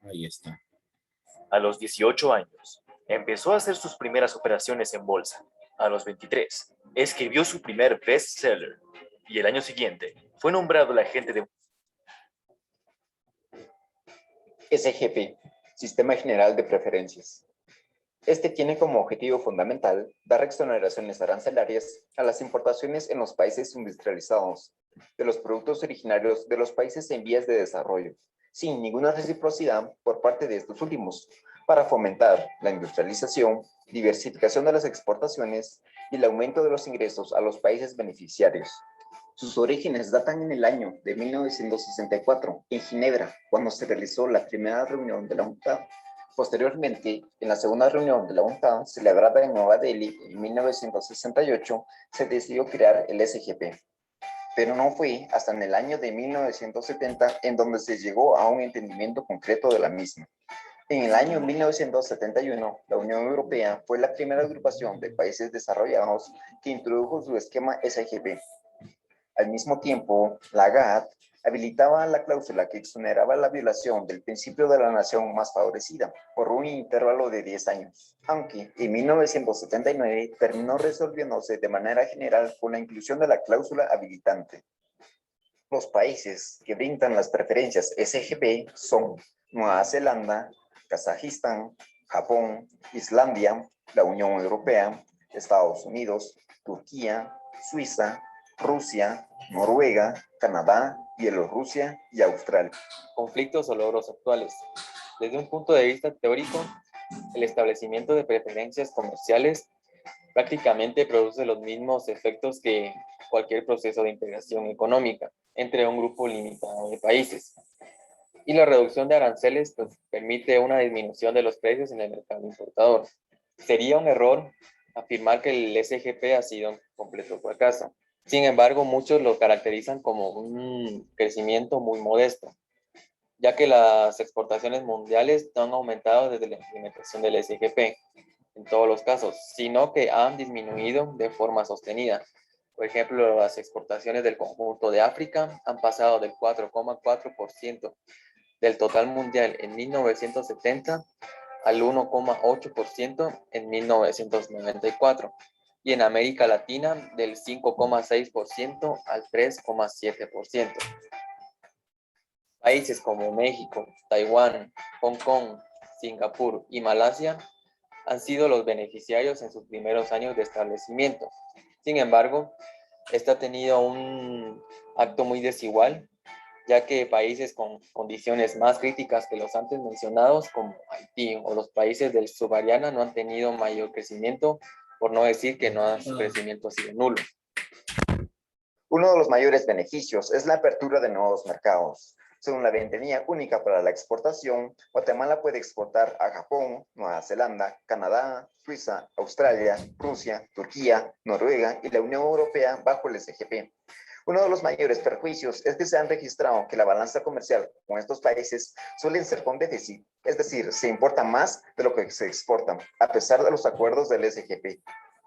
Ahí está. A los 18 años, empezó a hacer sus primeras operaciones en bolsa. A los 23, escribió su primer bestseller. Y el año siguiente, fue nombrado el agente de SGP, Sistema General de Preferencias. Este tiene como objetivo fundamental dar exoneraciones arancelarias a las importaciones en los países industrializados de los productos originarios de los países en vías de desarrollo, sin ninguna reciprocidad por parte de estos últimos, para fomentar la industrialización, diversificación de las exportaciones y el aumento de los ingresos a los países beneficiarios. Sus orígenes datan en el año de 1964, en Ginebra, cuando se realizó la primera reunión de la UNCTAD. Posteriormente, en la segunda reunión de la UNCTAD, celebrada en Nueva Delhi en 1968, se decidió crear el SGP. Pero no fue hasta en el año de 1970 en donde se llegó a un entendimiento concreto de la misma. En el año 1971, la Unión Europea fue la primera agrupación de países desarrollados que introdujo su esquema SGP. Al mismo tiempo, la GATT habilitaba la cláusula que exoneraba la violación del principio de la nación más favorecida por un intervalo de 10 años, aunque en 1979 terminó resolviéndose de manera general con la inclusión de la cláusula habilitante. Los países que brindan las preferencias SGP son Nueva Zelanda, Kazajistán, Japón, Islandia, la Unión Europea, Estados Unidos, Turquía, Suiza, Rusia, Noruega, Canadá, Bielorrusia y Australia. Conflictos o logros actuales. Desde un punto de vista teórico, el establecimiento de preferencias comerciales prácticamente produce los mismos efectos que cualquier proceso de integración económica entre un grupo limitado de países. Y la reducción de aranceles pues, permite una disminución de los precios en el mercado importador. Sería un error afirmar que el SGP ha sido un completo fracaso. Sin embargo, muchos lo caracterizan como un crecimiento muy modesto, ya que las exportaciones mundiales no han aumentado desde la implementación del SGP en todos los casos, sino que han disminuido de forma sostenida. Por ejemplo, las exportaciones del conjunto de África han pasado del 4,4% del total mundial en 1970 al 1,8% en 1994 y en América Latina del 5,6% al 3,7%. Países como México, Taiwán, Hong Kong, Singapur y Malasia han sido los beneficiarios en sus primeros años de establecimiento. Sin embargo, este ha tenido un acto muy desigual, ya que países con condiciones más críticas que los antes mencionados, como Haití o los países del subsahariana, no han tenido mayor crecimiento, por no decir que su crecimiento ha sido nulo. Uno de los mayores beneficios es la apertura de nuevos mercados. Según la ventanilla única para la exportación, Guatemala puede exportar a Japón, Nueva Zelanda, Canadá, Suiza, Australia, Rusia, Turquía, Noruega y la Unión Europea bajo el SGP. Uno de los mayores perjuicios es que se han registrado que la balanza comercial con estos países suelen ser con déficit, es decir, se importa más de lo que se exporta, a pesar de los acuerdos del SGP.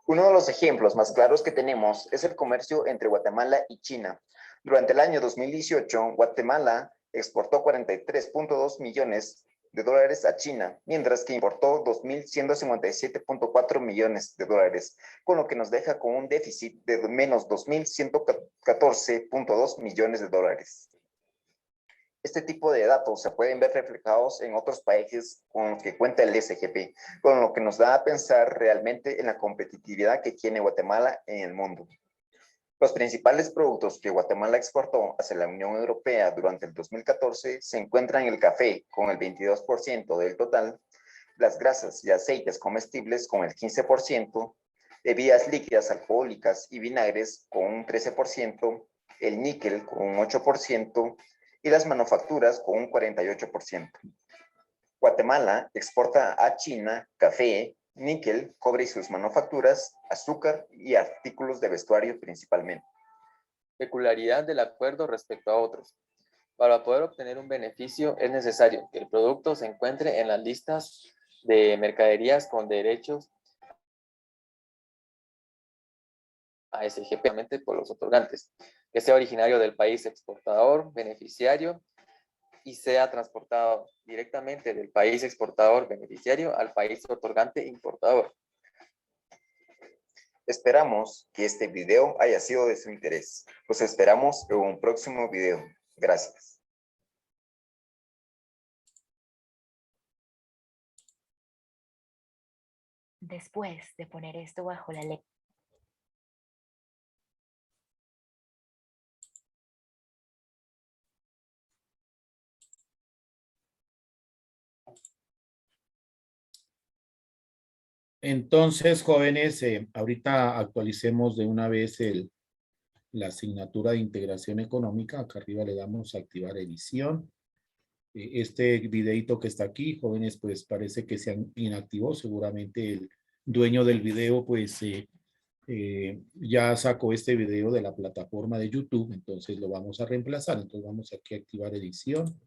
Uno de los ejemplos más claros que tenemos es el comercio entre Guatemala y China. Durante el año 2018, Guatemala exportó 43.2 millones de dólares a China, mientras que importó 2.157.4 millones de dólares, con lo que nos deja con un déficit de menos 2.114.2 millones de dólares. Este tipo de datos se pueden ver reflejados en otros países con los que cuenta el SGP, con lo que nos da a pensar realmente en la competitividad que tiene Guatemala en el mundo. Los principales productos que Guatemala exportó hacia la Unión Europea durante el 2014 se encuentran el café con el 22% del total, las grasas y aceites comestibles con el 15%, bebidas líquidas alcohólicas y vinagres con un 13%, el níquel con un 8% y las manufacturas con un 48%. Guatemala exporta a China café, níquel, cobre y sus manufacturas, azúcar y artículos de vestuario principalmente. Peculiaridad del acuerdo respecto a otros. Para poder obtener un beneficio es necesario que el producto se encuentre en las listas de mercaderías con derechos a SGP por los otorgantes, que sea originario del país exportador, beneficiario y sea transportado directamente del país exportador beneficiario al país otorgante importador. Esperamos que este video haya sido de su interés. Los esperamos en un próximo video. Gracias. después de poner esto bajo la ley. Entonces, jóvenes, ahorita actualicemos de una vez la asignatura de integración económica. Acá arriba le damos a activar edición. Este videito que está aquí, jóvenes, pues parece que se inactivó. Seguramente el dueño del video, pues ya sacó este video de la plataforma de YouTube, entonces lo vamos a reemplazar. Entonces vamos aquí a activar edición.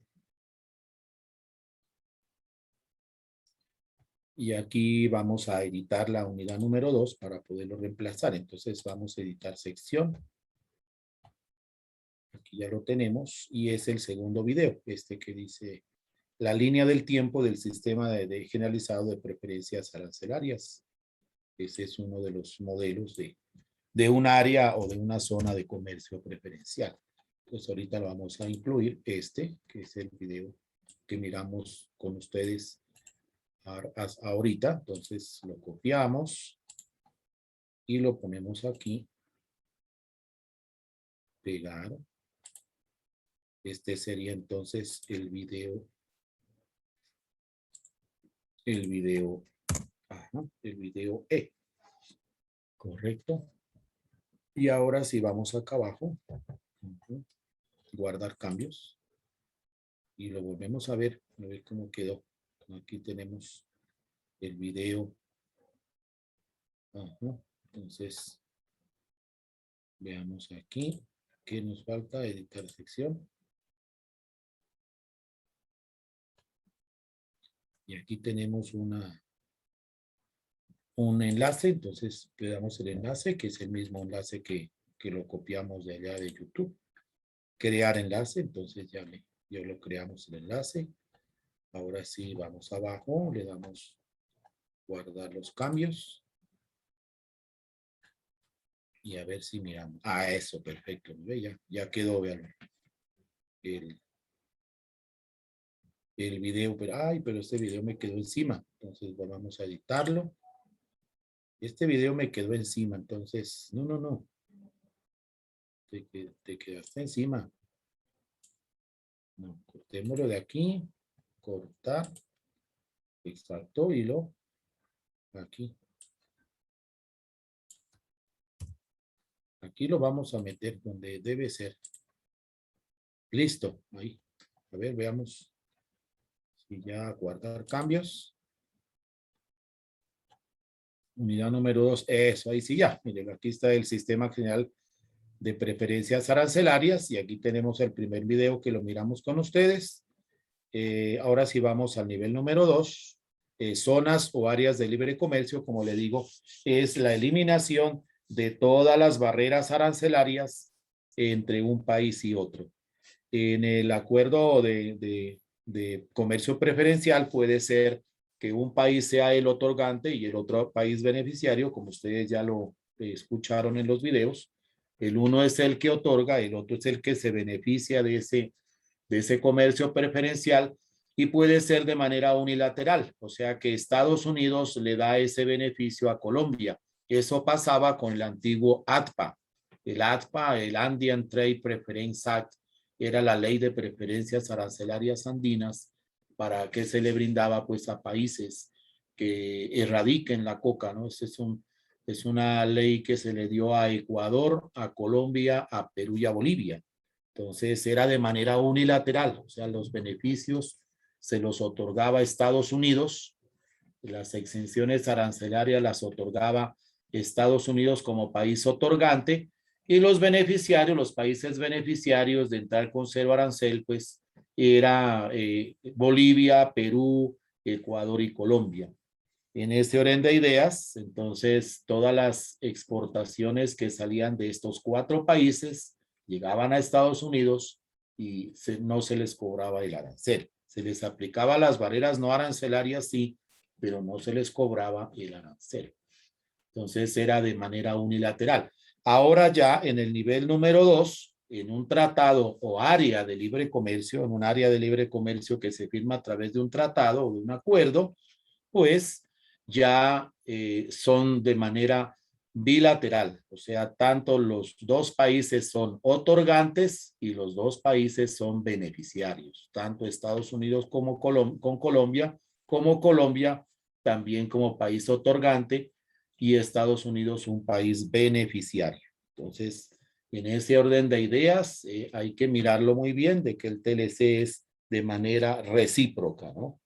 Y aquí vamos a editar la unidad número 2 para poderlo reemplazar. Entonces vamos a editar sección. Aquí ya lo tenemos y es el segundo video, este que dice la línea del tiempo del sistema de generalizado de preferencias arancelarias. Ese es uno de los modelos de un área o de una zona de comercio preferencial. Entonces ahorita lo vamos a incluir que es el video que miramos con ustedes ahorita. Entonces lo copiamos y lo ponemos aquí. Pegar. Este sería entonces el video. El video E. Correcto. Y ahora sí vamos acá abajo. Guardar cambios. Y lo volvemos a ver cómo quedó. Aquí tenemos el video. Entonces, veamos aquí. ¿Qué nos falta? Editar sección. Y aquí tenemos un enlace. Entonces, le damos el enlace, que es el mismo enlace que lo copiamos de allá de YouTube. Crear enlace. Entonces, ya lo creamos el enlace. Ahora sí, vamos abajo, le damos guardar los cambios. Y a ver si miramos. Eso, perfecto. Ya quedó, vean. El video, pero este video me quedó encima. Entonces, vamos a editarlo. Este video me quedó encima, entonces, no. Te quedaste encima. No, cortémoslo de aquí. Cortar. Exacto, hilo. Aquí. Aquí lo vamos a meter donde debe ser. Listo, ahí. A ver, veamos. Si ya guardar cambios. Unidad número 2. Eso, ahí sí ya. Miren, aquí está el sistema general de preferencias arancelarias. Y aquí tenemos el primer video que lo miramos con ustedes. Ahora sí vamos al nivel número 2. Zonas o áreas de libre comercio, como le digo, es la eliminación de todas las barreras arancelarias entre un país y otro. En el acuerdo de comercio preferencial puede ser que un país sea el otorgante y el otro país beneficiario, como ustedes ya lo escucharon en los videos. El uno es el que otorga, el otro es el que se beneficia de ese comercio preferencial, y puede ser de manera unilateral, o sea que Estados Unidos le da ese beneficio a Colombia. Eso pasaba con el antiguo ATPA. El ATPA, el Andean Trade Preference Act, era la ley de preferencias arancelarias andinas para que se le brindaba pues a países que erradiquen la coca, ¿no? Es una ley que se le dio a Ecuador, a Colombia, a Perú y a Bolivia. Entonces era de manera unilateral, o sea, los beneficios se los otorgaba a Estados Unidos, las exenciones arancelarias las otorgaba Estados Unidos como país otorgante, y los beneficiarios, los países beneficiarios de entrar con cero arancel, pues era Bolivia, Perú, Ecuador y Colombia. En este orden de ideas, entonces todas las exportaciones que salían de estos 4 países llegaban a Estados Unidos y no se les cobraba el arancel. Se les aplicaba las barreras no arancelarias, sí, pero no se les cobraba el arancel. Entonces era de manera unilateral. Ahora ya en el nivel número 2, en un tratado o área de libre comercio, en un área de libre comercio que se firma a través de un tratado o de un acuerdo, pues ya son de manera bilateral, o sea, tanto los dos países son otorgantes y los dos países son beneficiarios, tanto Estados Unidos como con Colombia, como Colombia también como país otorgante y Estados Unidos un país beneficiario. Entonces, en ese orden de ideas, hay que mirarlo muy bien de que el TLC es de manera recíproca, ¿no?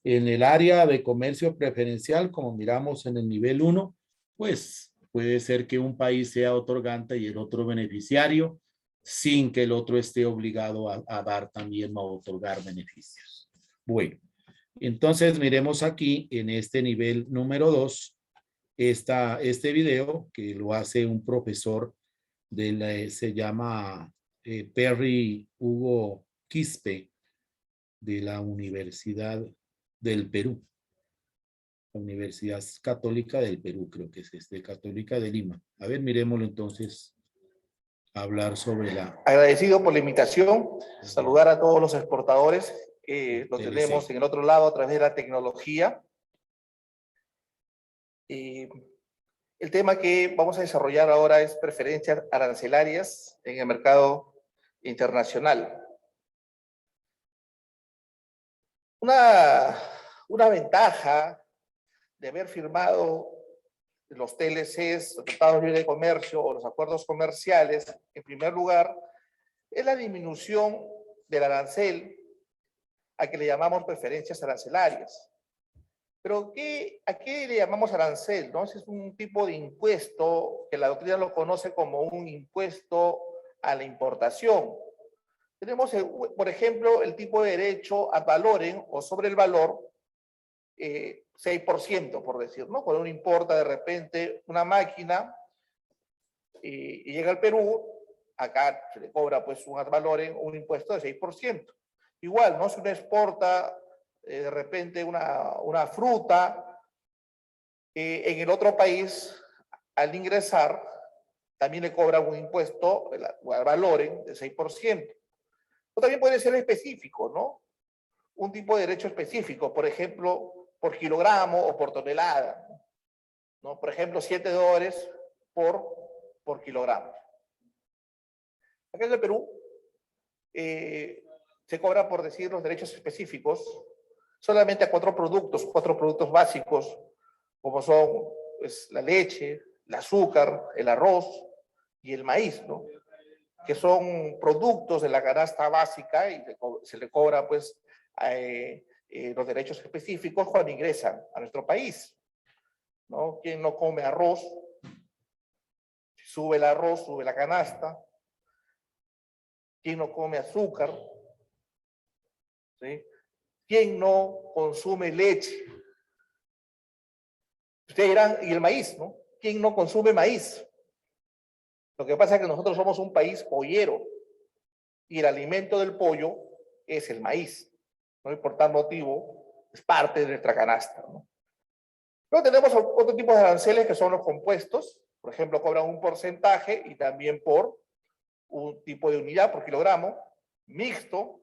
En el área de comercio preferencial, como miramos en el nivel 1, pues puede ser que un país sea otorgante y el otro beneficiario, sin que el otro esté obligado a dar también o a otorgar beneficios. Bueno, entonces miremos aquí en este nivel número 2, este video que lo hace un profesor se llama Perry Hugo Quispe de la Universidad del Perú. La Universidad Católica del Perú, creo que es Católica de Lima. A ver, miremoslo entonces, hablar sobre la... Agradecido por la invitación, saludar a todos los exportadores que lo TLC. tenemos en el otro lado a través de la tecnología. El tema que vamos a desarrollar ahora es preferencias arancelarias en el mercado internacional. Una ventaja de haber firmado los TLCs, los tratados de libre comercio o los acuerdos comerciales, en primer lugar, es la disminución del arancel a que le llamamos preferencias arancelarias. Pero ¿a qué le llamamos arancel? ¿No? Es un tipo de impuesto que la doctrina lo conoce como un impuesto a la importación. Tenemos, por ejemplo, el tipo de derecho ad valorem o sobre el valor, 6%, por decir, ¿no? Cuando uno importa de repente una máquina y llega al Perú, acá se le cobra pues un ad valorem, un impuesto de 6%. Igual, ¿no? Si uno exporta de repente una fruta en el otro país, al ingresar, también le cobra un impuesto, el ad valorem, de 6%. O también puede ser específico, ¿no? Un tipo de derecho específico, por ejemplo, por kilogramo o por tonelada, ¿no? Por ejemplo, $7 por kilogramo. Acá en el Perú se cobra, por decir, los derechos específicos solamente a 4 productos básicos, como son pues, la leche, el azúcar, el arroz y el maíz, ¿no? Que son productos de la canasta básica y se le cobra pues los derechos específicos cuando ingresan a nuestro país, ¿no? Quien no come arroz, si sube el arroz, sube la canasta. Quien no come azúcar, ¿sí? Quien no consume leche. Ustedes dirán, y el maíz, ¿no? ¿Quién no consume maíz? Lo que pasa es que nosotros somos un país pollero y el alimento del pollo es el maíz, ¿no? Y por tal motivo es parte de nuestra canasta, ¿no? Luego tenemos otro tipo de aranceles que son los compuestos. Por ejemplo, cobran un porcentaje y también por un tipo de unidad por kilogramo, mixto,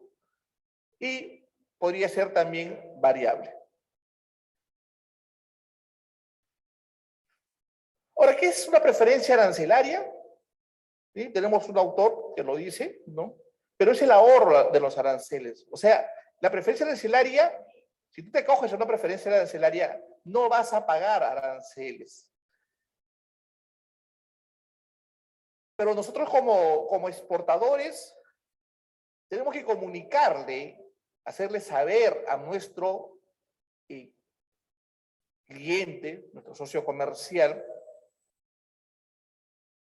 y podría ser también variable. Ahora, ¿qué es una preferencia arancelaria? ¿Sí? Tenemos un autor que lo dice, ¿no? Pero es el ahorro de los aranceles. O sea, la preferencia arancelaria, si tú te coges una preferencia arancelaria, no vas a pagar aranceles. Pero nosotros como exportadores tenemos que comunicarle, hacerle saber a nuestro cliente, nuestro socio comercial,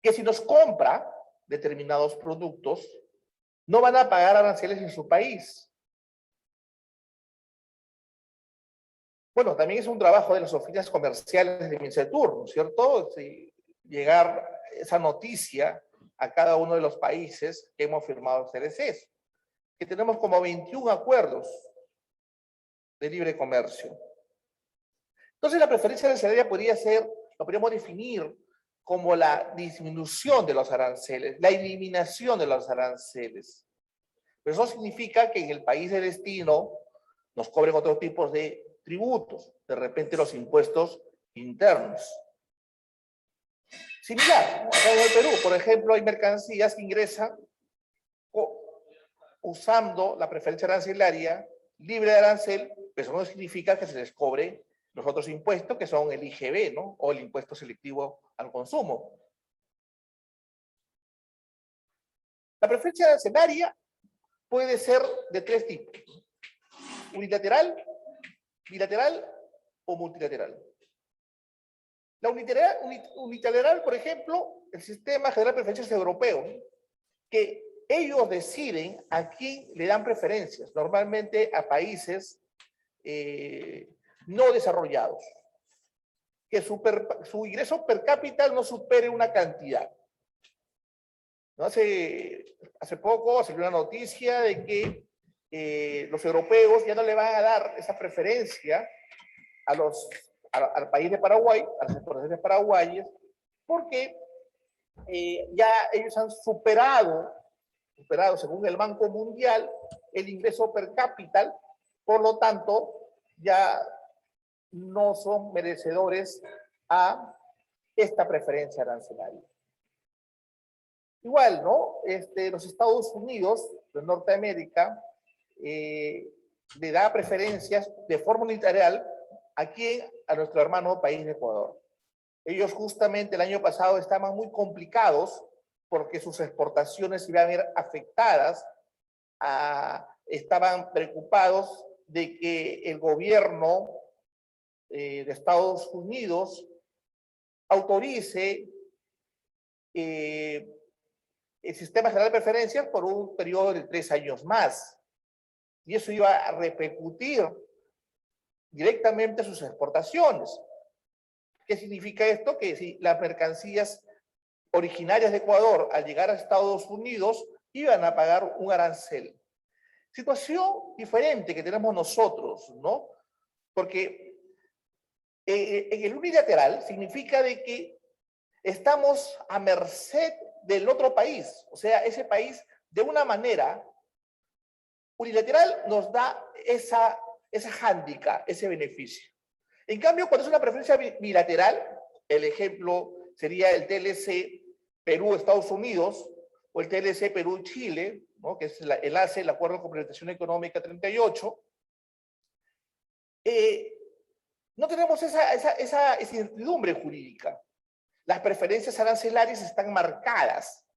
que si nos compra determinados productos, no van a pagar aranceles en su país. Bueno, también es un trabajo de las oficinas comerciales de Mincetur, ¿no es cierto? Sí, llegar esa noticia a cada uno de los países que hemos firmado los TLCs, que tenemos como 21 acuerdos de libre comercio. Entonces la preferencia arancelaria podría ser, lo podríamos definir como la disminución de los aranceles, la eliminación de los aranceles. Pero eso significa que en el país de destino nos cobren otros tipos de tributos, de repente los impuestos internos. Similar, ¿no? Acá en el Perú, por ejemplo, hay mercancías que ingresan usando la preferencia arancelaria libre de arancel, pero eso no significa que se les cobre los otros impuestos, que son el IGB, ¿no? O el impuesto selectivo al consumo. La preferencia arancelaria puede ser de tres tipos: unilateral, bilateral o multilateral. La unilateral, por ejemplo, el sistema general de preferencias europeo, que ellos deciden a quién le dan preferencias, normalmente a países no desarrollados, que su ingreso per cápita no supere una cantidad. ¿No? Hace poco salió una noticia de que los europeos ya no le van a dar esa preferencia al país de Paraguay, a las exportaciones paraguayas, porque ya ellos han superado, según el Banco Mundial, el ingreso per cápita, por lo tanto, ya no son merecedores a esta preferencia arancelaria. Igual, ¿no? Los Estados Unidos de Norteamérica le da preferencias de forma unilateral a nuestro hermano país de Ecuador. Ellos justamente el año pasado estaban muy complicados porque sus exportaciones se iban a ver afectadas, estaban preocupados de que el gobierno de Estados Unidos autorice el sistema general de preferencias por un periodo de 3 años más. Y eso iba a repercutir directamente sus exportaciones. ¿Qué significa esto? Que si las mercancías originarias de Ecuador al llegar a Estados Unidos iban a pagar un arancel. Situación diferente que tenemos nosotros, ¿no? Porque en el unilateral significa de que estamos a merced del otro país. O sea, ese país de una manera unilateral nos da esa hándicap, ese beneficio. En cambio, cuando es una preferencia bilateral, el ejemplo sería el TLC Perú-Estados Unidos o el TLC Perú-Chile, ¿no? Que es el ACE, el Acuerdo de Complementación Económica 38, no tenemos esa incertidumbre jurídica. Las preferencias arancelarias están marcadas.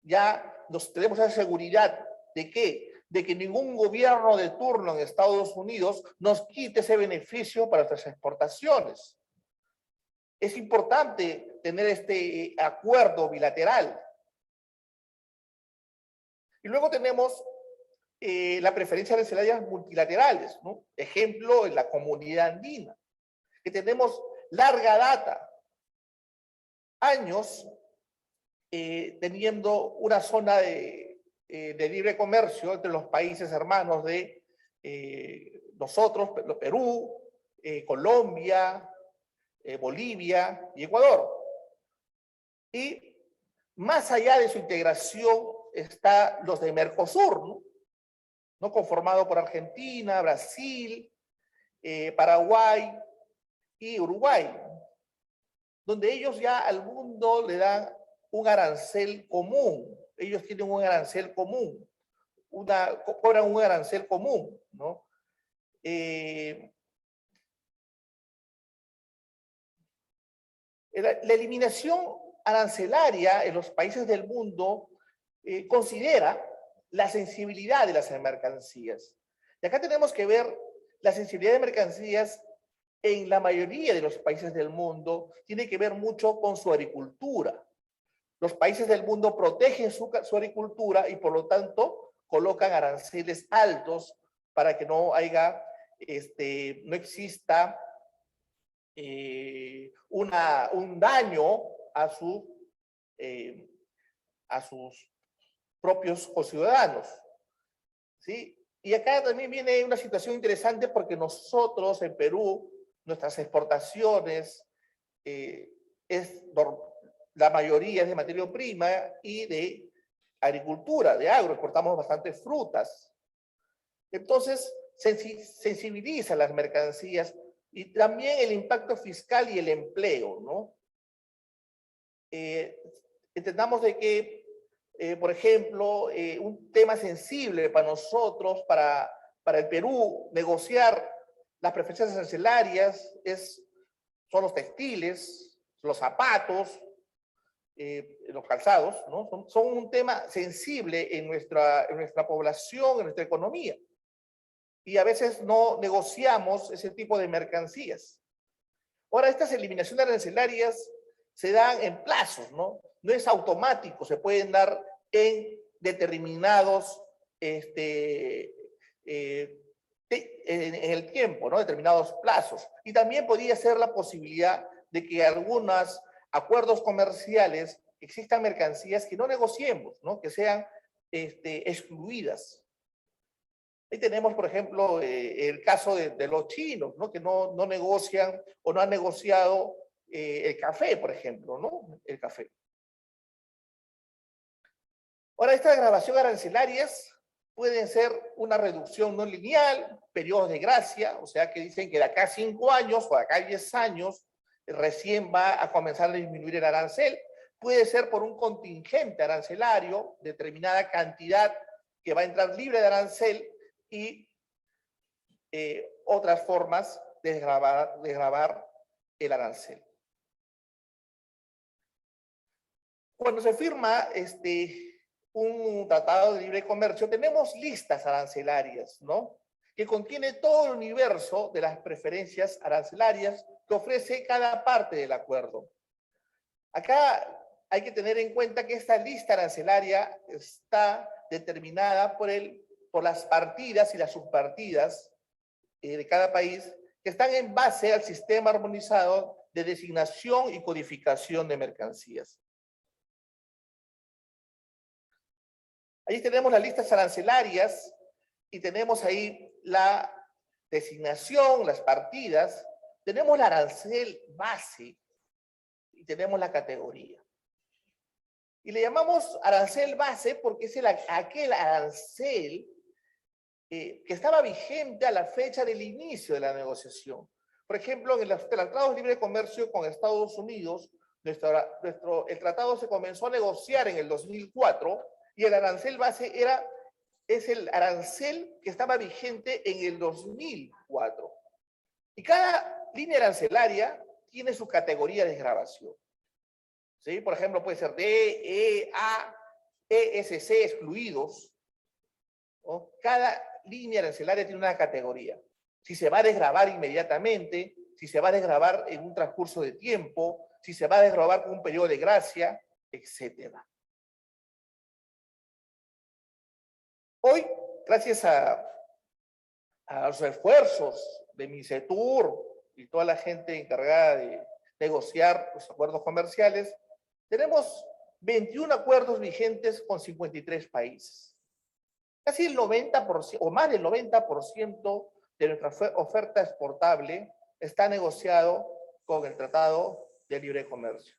Ya tenemos esa seguridad de que ningún gobierno de turno en Estados Unidos nos quite ese beneficio para nuestras exportaciones. Es importante tener este acuerdo bilateral. Y luego tenemos la preferencia arancelaria multilaterales, ¿no? Ejemplo, en la Comunidad Andina, que tenemos larga data, años teniendo una zona de libre comercio entre los países hermanos de nosotros, Perú, Colombia, Bolivia y Ecuador. Y más allá de su integración está los de Mercosur, ¿no? Conformado por Argentina, Brasil, Paraguay y Uruguay, donde ellos ya al mundo le dan un arancel común. Ellos tienen un arancel común, cobran un arancel común, ¿no? La eliminación arancelaria en los países del mundo considera la sensibilidad de las mercancías. Y acá tenemos que ver la sensibilidad de mercancías en la mayoría de los países del mundo, tiene que ver mucho con su agricultura. Los países del mundo protegen su agricultura y por lo tanto colocan aranceles altos para que no exista un daño a sus propios conciudadanos, ¿sí? Y acá también viene una situación interesante porque nosotros en Perú, nuestras exportaciones, la mayoría es de materia prima y de agricultura, de agro, exportamos bastantes frutas. Entonces, sensibiliza las mercancías y también el impacto fiscal y el empleo, ¿no? Entendamos de que, por ejemplo, un tema sensible para nosotros, para el Perú, negociar las preferencias arancelarias son los textiles, los zapatos, los calzados, ¿no? Son un tema sensible en nuestra población, en nuestra economía. Y a veces no negociamos ese tipo de mercancías. Ahora, estas eliminaciones arancelarias se dan en plazos, ¿no? No es automático, se pueden dar en determinados, en el tiempo, ¿no? Determinados plazos. Y también podría ser la posibilidad de que algunos acuerdos comerciales existan mercancías que no negociemos, ¿no? Que sean excluidas. Ahí tenemos, por ejemplo, el caso de los chinos, ¿no? Que no negocian o no han negociado el café, por ejemplo, ¿no? El café. Ahora, estas grabaciones arancelarias pueden ser una reducción no lineal, periodos de gracia, o sea que dicen que de acá a 5 años o de acá a 10 años recién va a comenzar a disminuir el arancel. Puede ser por un contingente arancelario, determinada cantidad que va a entrar libre de arancel y otras formas de desgravar el arancel. Cuando se firma un tratado de libre comercio, tenemos listas arancelarias, ¿no? Que contiene todo el universo de las preferencias arancelarias que ofrece cada parte del acuerdo. Acá hay que tener en cuenta que esta lista arancelaria está determinada por las partidas y las subpartidas de cada país que están en base al sistema armonizado de designación y codificación de mercancías. Ahí tenemos las listas arancelarias y tenemos ahí la designación, las partidas, tenemos el arancel base y tenemos la categoría. Y le llamamos arancel base porque es aquel arancel que estaba vigente a la fecha del inicio de la negociación. Por ejemplo, en los tratados de libre comercio con Estados Unidos, el tratado se comenzó a negociar en el 2004 y el arancel base es el arancel que estaba vigente en el 2004. Y cada línea arancelaria tiene su categoría de desgravación. ¿Sí? Por ejemplo, puede ser D, E, A, ESC excluidos, ¿no? Cada línea arancelaria tiene una categoría. Si se va a desgravar inmediatamente, si se va a desgravar en un transcurso de tiempo, si se va a desgravar con un periodo de gracia, etc. Hoy, gracias a los esfuerzos de MINCETUR y toda la gente encargada de negociar los acuerdos comerciales, tenemos 21 acuerdos vigentes con 53 países. Casi el 90% o más del 90% de nuestra oferta exportable está negociado con el Tratado de Libre Comercio.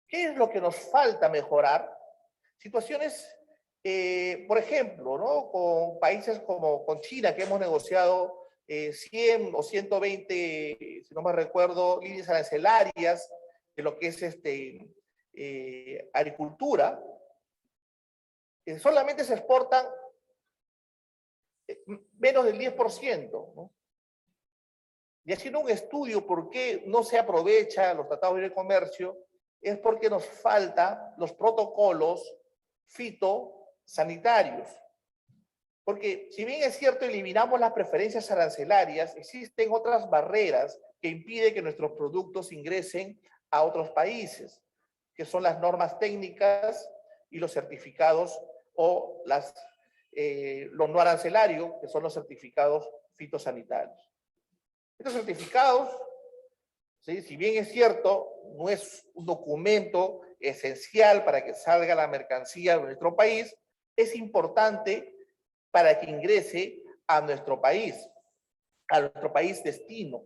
¿Qué es lo que nos falta mejorar? Situaciones, por ejemplo, ¿no? Con países como con China, que hemos negociado 100 o 120, si no me recuerdo, líneas arancelarias de lo que es agricultura. Solamente se exportan menos del 10%, ¿no? Y haciendo un estudio por qué no se aprovecha los tratados de libre comercio, es porque nos faltan los protocolos fitosanitarios. Porque si bien es cierto, eliminamos las preferencias arancelarias, existen otras barreras que impiden que nuestros productos ingresen a otros países, que son las normas técnicas y los certificados o los no arancelarios, que son los certificados fitosanitarios. Estos certificados, ¿sí? Si bien es cierto, no es un documento esencial para que salga la mercancía de nuestro país, es importante para que ingrese a nuestro país destino.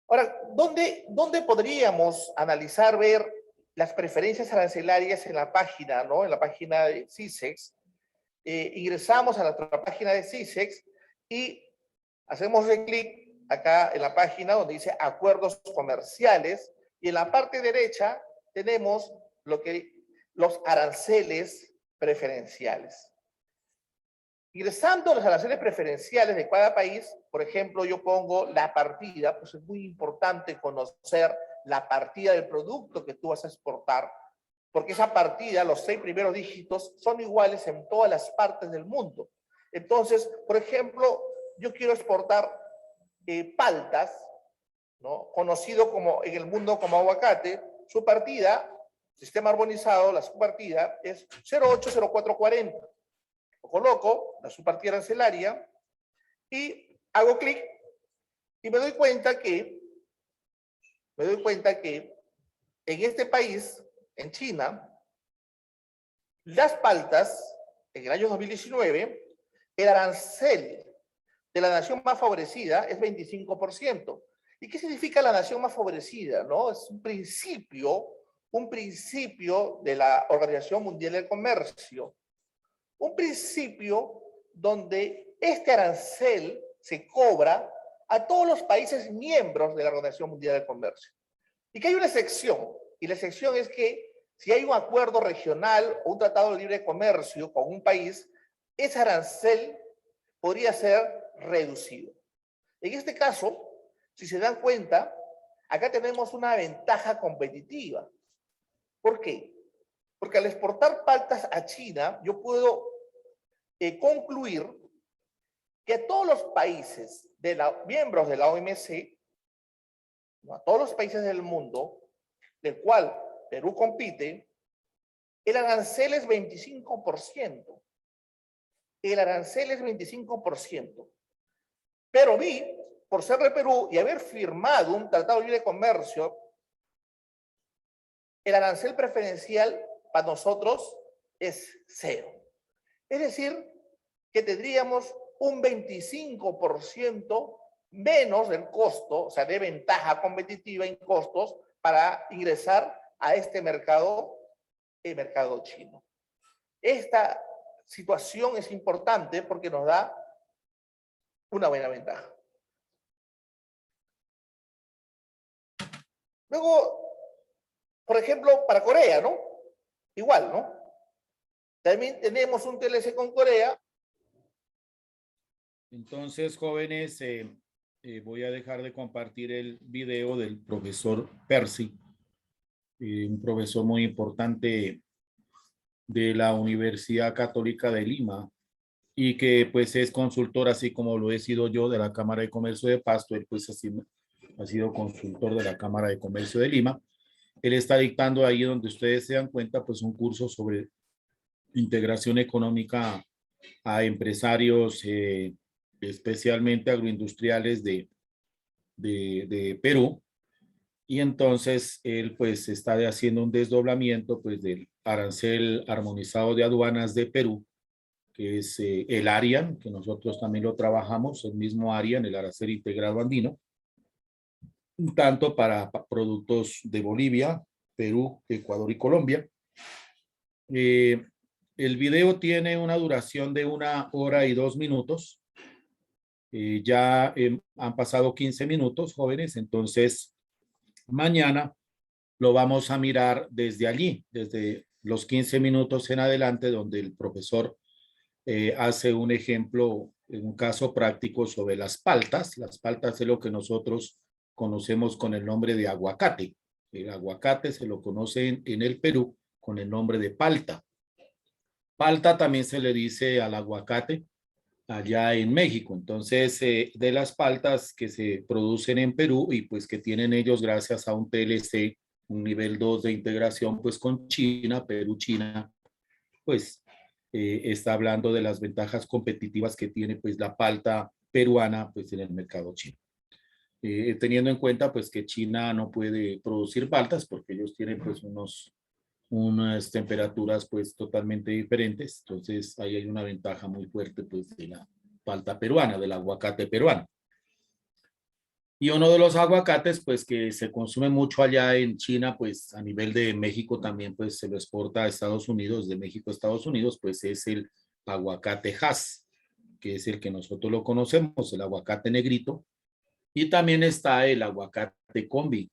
Ahora, ¿dónde podríamos analizar, ver las preferencias arancelarias en la página, ¿no? En la página de CISEX. Ingresamos a nuestra página de CISEX y hacemos clic acá en la página donde dice acuerdos comerciales y en la parte derecha tenemos los aranceles preferenciales. Ingresando a los aranceles preferenciales de cada país, por ejemplo, yo pongo la partida, pues es muy importante conocer la partida del producto que tú vas a exportar, porque esa partida, los 6 primeros dígitos, son iguales en todas las partes del mundo. Entonces, por ejemplo, yo quiero exportar paltas, ¿no? Conocido como en el mundo como aguacate, su partida, sistema armonizado, la subpartida es 080440. Lo coloco, la subpartida arancelaria, y hago clic y me doy cuenta que en este país, en China, las paltas, en el año 2019, el arancel de la nación más favorecida es 25%. ¿Y qué significa la nación más favorecida? ¿No? Es un principio de la Organización Mundial del Comercio. Un principio donde este arancel se cobra a todos los países miembros de la Organización Mundial del Comercio. Y que hay una excepción, y la excepción es que si hay un acuerdo regional o un tratado de libre comercio con un país, ese arancel podría ser reducido. En este caso, si se dan cuenta, acá tenemos una ventaja competitiva. ¿Por qué? Porque al exportar paltas a China, yo puedo concluir que a todos los países miembros de la OMC, ¿no? A todos los países del mundo, del cual Perú compite, el arancel es 25%. El arancel es 25%. Pero por ser de Perú y haber firmado un tratado de libre comercio, el arancel preferencial para nosotros es 0. Es decir, que tendríamos un 25% menos del costo, o sea, de ventaja competitiva en costos para ingresar a este mercado, el mercado chino. Esta situación es importante porque nos da una buena ventaja. Luego, por ejemplo, para Corea, ¿no? Igual, ¿no? También tenemos un TLC con Corea. Entonces, jóvenes, voy a dejar de compartir el video del profesor Percy, un profesor muy importante de la Universidad Católica de Lima y que pues es consultor, así como lo he sido yo, de la Cámara de Comercio de Pasto. Él pues ha sido consultor de la Cámara de Comercio de Lima. Él está dictando ahí, donde ustedes se dan cuenta, pues un curso sobre integración económica a empresarios, especialmente agroindustriales de Perú. Y entonces él pues está haciendo un desdoblamiento pues del arancel armonizado de aduanas de Perú, que es el ARIAN, que nosotros también lo trabajamos, el mismo ARIAN, el arancel integrado andino, tanto para productos de Bolivia, Perú, Ecuador y Colombia. El video tiene una duración de 1 hora y 2 minutos. Ya han pasado 15 minutos, jóvenes, entonces mañana lo vamos a mirar desde allí, desde los 15 minutos en adelante, donde el profesor hace un ejemplo, un caso práctico sobre las paltas. Las paltas es lo que nosotros conocemos con el nombre de aguacate. El aguacate se lo conoce en el Perú con el nombre de palta. Palta también se le dice al aguacate allá en México. Entonces, de las paltas que se producen en Perú y pues que tienen ellos gracias a un TLC, un nivel 2 de integración pues con China, Perú-China, pues está hablando de las ventajas competitivas que tiene pues la palta peruana pues en el mercado chino. Teniendo en cuenta pues que China no puede producir paltas porque ellos tienen pues unas temperaturas pues totalmente diferentes. Entonces ahí hay una ventaja muy fuerte pues de la palta peruana, del aguacate peruano. Y uno de los aguacates, pues que se consume mucho allá en China, pues a nivel de México también, pues se lo exporta a Estados Unidos, de México a Estados Unidos, pues es el aguacate Hass, que es el que nosotros lo conocemos, el aguacate negrito. Y también está el aguacate combi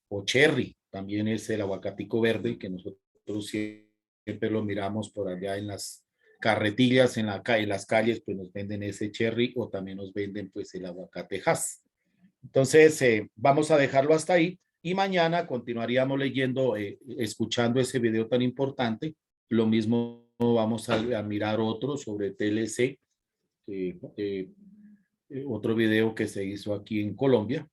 o cherry, también es el aguacatico verde que nosotros siempre lo miramos por allá en las carretillas, en las calles, pues nos venden ese cherry o también nos venden pues el aguacate Hass. Entonces, vamos a dejarlo hasta ahí y mañana continuaríamos leyendo, escuchando ese video tan importante. Lo mismo vamos a mirar otro sobre TLC, otro video que se hizo aquí en Colombia.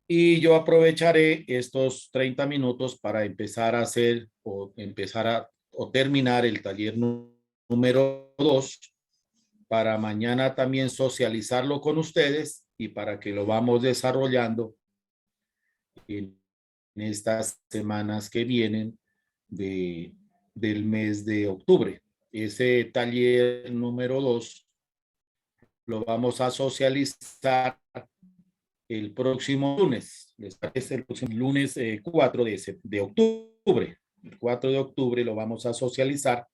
Y yo aprovecharé estos 30 minutos para empezar a hacer o terminar el taller número 2 para mañana también socializarlo con ustedes y para que lo vamos desarrollando en estas semanas que vienen del mes de octubre. Ese taller número 2 lo vamos a socializar el próximo lunes. Les parece el próximo lunes 4 de octubre. El 4 de octubre lo vamos a socializar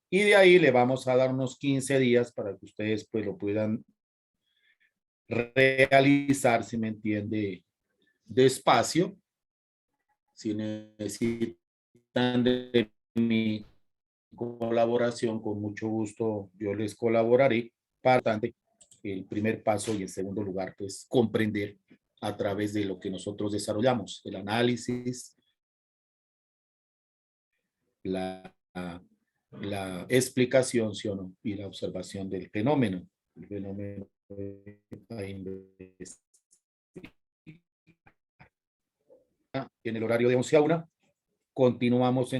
y de ahí le vamos a dar unos 15 días para que ustedes pues lo puedan realizar, si me entiende, despacio. Si necesitan de mi colaboración, con mucho gusto yo les colaboraré para el primer paso y en segundo lugar, pues comprender a través de lo que nosotros desarrollamos, el análisis, la explicación, ¿sí o no? Y la observación del fenómeno. El fenómeno en el horario de 11 a 1. Continuamos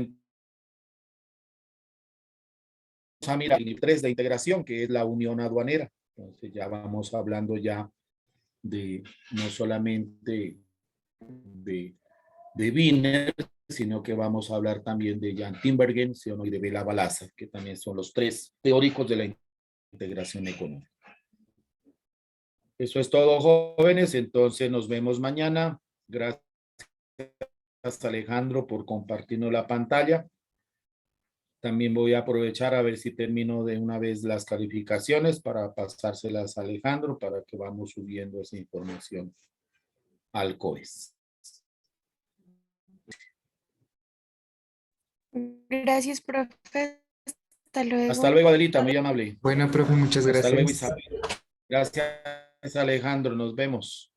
a mirar el 3 de integración, que es la unión aduanera. Entonces ya vamos hablando ya de no solamente de Wiener, sino que vamos a hablar también de Jan Tinbergen, ¿sí o no? Y de Bela Balazar, que también son los tres teóricos de la integración económica. Eso es todo, jóvenes. Entonces nos vemos mañana. Gracias, Alejandro, por compartirnos la pantalla. También voy a aprovechar a ver si termino de una vez las calificaciones para pasárselas a Alejandro para que vamos subiendo esa información al COES. Gracias, profe. Hasta luego. Hasta luego, Adelita, muy amable. Bueno, profe, muchas Hasta luego, gracias. Isabel. Gracias, Alejandro. Nos vemos.